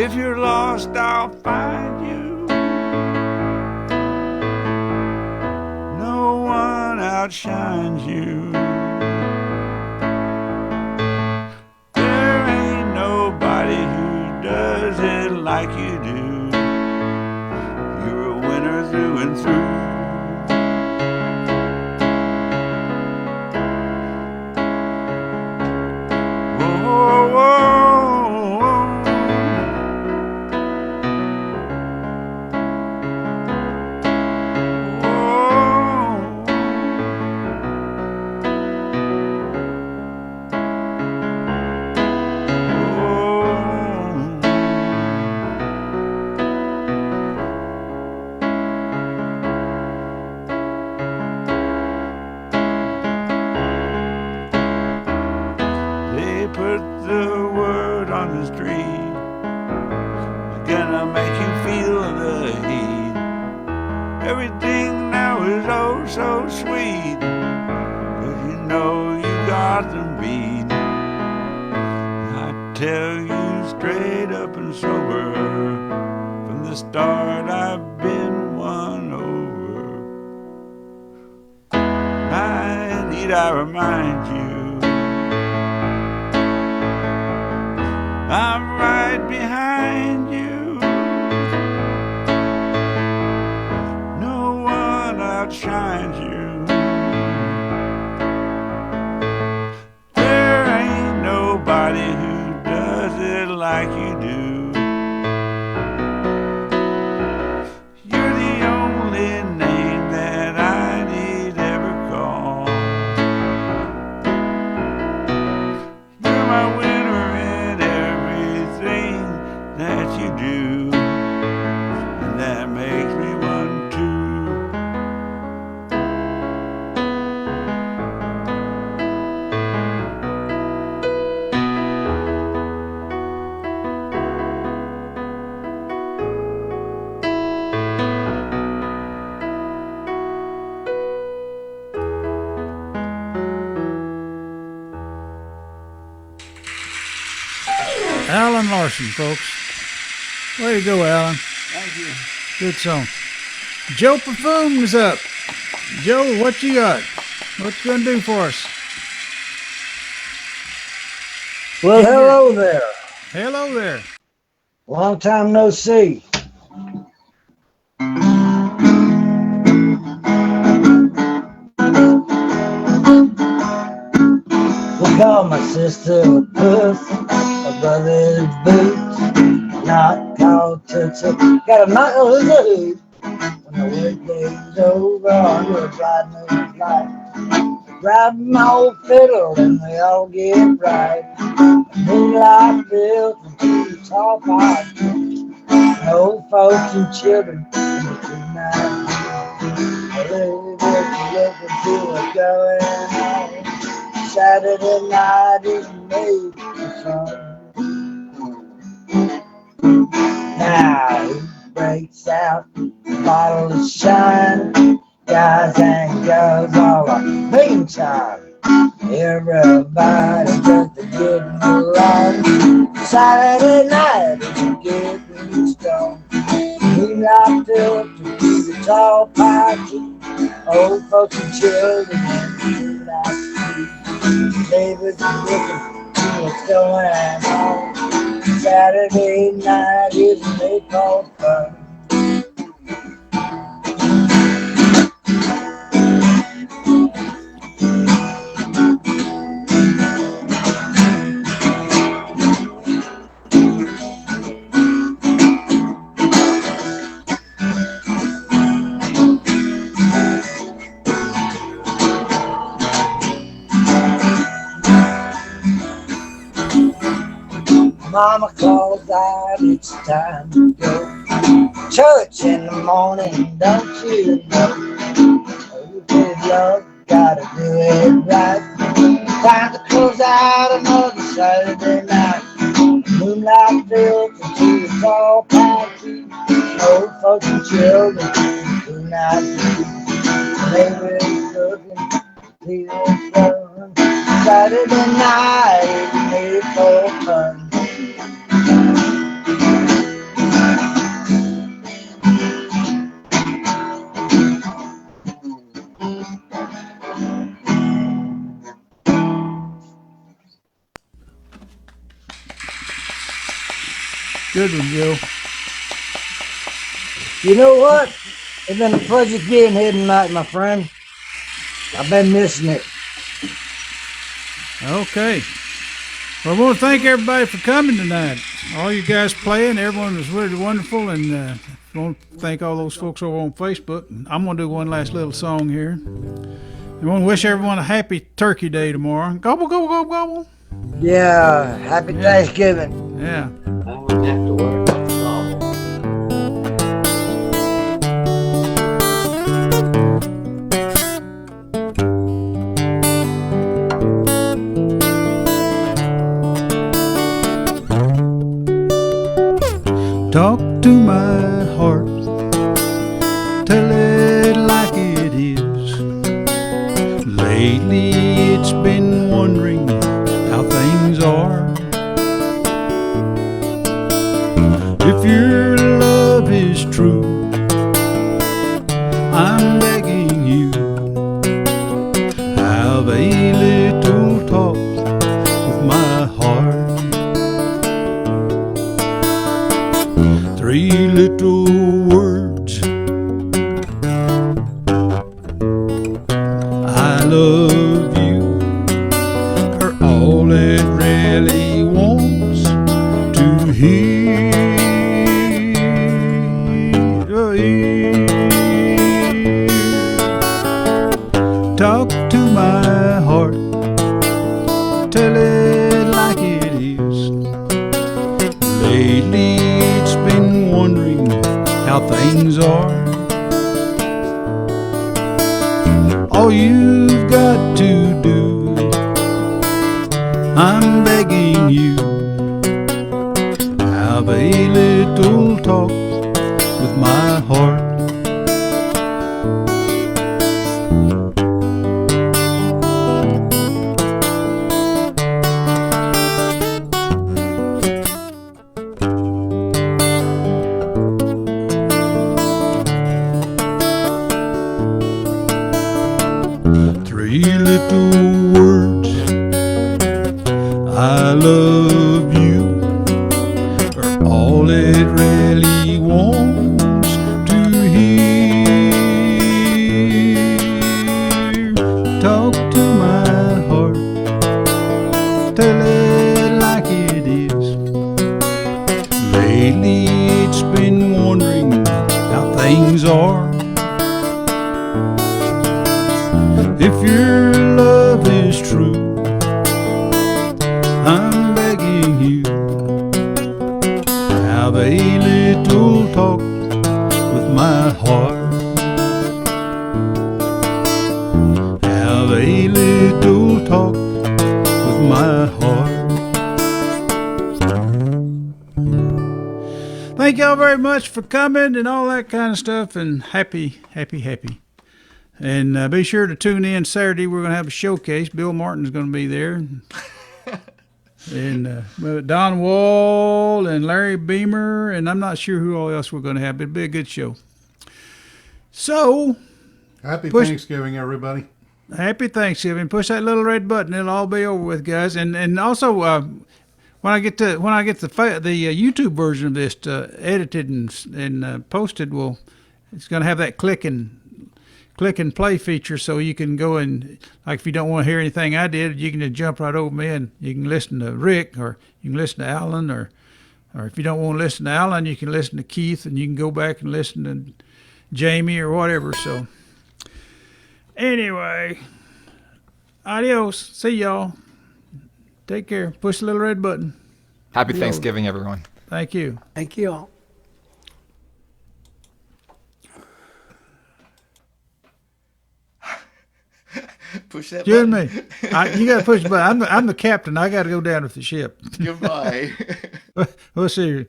If you're lost, I'll find you. No one outshines you. There ain't nobody who does it like you do. You're a winner through and through. Whoa, whoa, whoa. They put the word on the street, gonna make you feel the heat. Everything now is oh so sweet, 'cause you know you got them beat. I tell you straight up and sober, from the start I've been won over. I need I remind you, I'm right behind you. No one outshines you. There ain't nobody who does it like you do. You're the only name that I need ever call. You're my winner in everything that you do, and that makes me one too. Alan Larson, folks. Way to go, Alan. Thank you. Good song. Joe Pafume is up. Joe, what you got? What you gonna do for us? Well, hello there. Hello there. Long time no see. We call my sister a puss, my brother's boots, not called Tootsie. Got a knock on his hood. When the workday's over, under a bright moonlight, grab my old fiddle and we all get right. Moonlight built into the tall pine, old folks and children in the two-night. A little bit looking to what's going on. Saturday night is made for fun. Now who breaks out? The bottle of shine. Guys and girls all are meantime. Everybody just to get along. Saturday night is getting strong. Moonlight filtered through the tall pine tree. Old folks and children in the moonlight street. Neighbors are looking to what's going on. Saturday night is made for fun. Mama calls out, it's time to go. Church in the morning, don't you know? Oh, good love, gotta do it right. Time to close out another Saturday night. Moonlight filters into the tall pine tree. Old folks and children, tonight. Neighbors looking, feeling fun. Saturday night is made for fun. Good one, Joe. You know what? It's been a pleasure being here tonight, my friend. I've been missing it. Okay. Well, I want to thank everybody for coming tonight. All you guys playing, everyone was really wonderful, and I want to thank all those folks over on Facebook. I'm going to do one last little song here. I want to wish everyone a happy Turkey Day tomorrow. Gobble, gobble, gobble, gobble. Yeah, happy Thanksgiving. Yeah. I wouldn't have to worry about the novel. Talk to my heart, tell it like it is. Lately it's been wondering how things are. If your love is true, I'm begging you, have a little talk with my heart. 3 little words, I love you, are all it really wants to hear. Talk to my heart, tell it like it is. Lately it's been wondering how things are. All you've got to do, I'm begging you, have a little talk with my heart. Three little words, I love you, are all it really wants to hear. Talk to my heart, tell it like it is. Lately it's been wondering how things are. If your love is true, I'm begging you, have a little talk with my heart. Have a little talk with my heart. Thank y'all very much for coming and all that kind of stuff, and happy. And be sure to tune in Saturday. We're going to have a showcase. Bill Martin's going to be there. And Don Wall and Larry Beamer, and I'm not sure who all else we're going to have, but it'll be a good show. So, Happy Thanksgiving, everybody. Happy Thanksgiving. Push that little red button. It'll all be over with, guys. And also, when I get the YouTube version of this edited and posted, it's going to have that click and play feature, so you can go and, like, if you don't want to hear anything I did, you can just jump right over me and you can listen to Rick, or you can listen to Alan, or if you don't want to listen to Alan, you can listen to Keith, and you can go back and listen to Jamie or whatever. So anyway, adios. See y'all. Take care. Push the little red button. Happy Thanksgiving, everyone. Thank you. Thank you all. Push that Excuse button. me. You got to push the button. I'm the captain. I got to go down with the ship. Goodbye. We'll see you.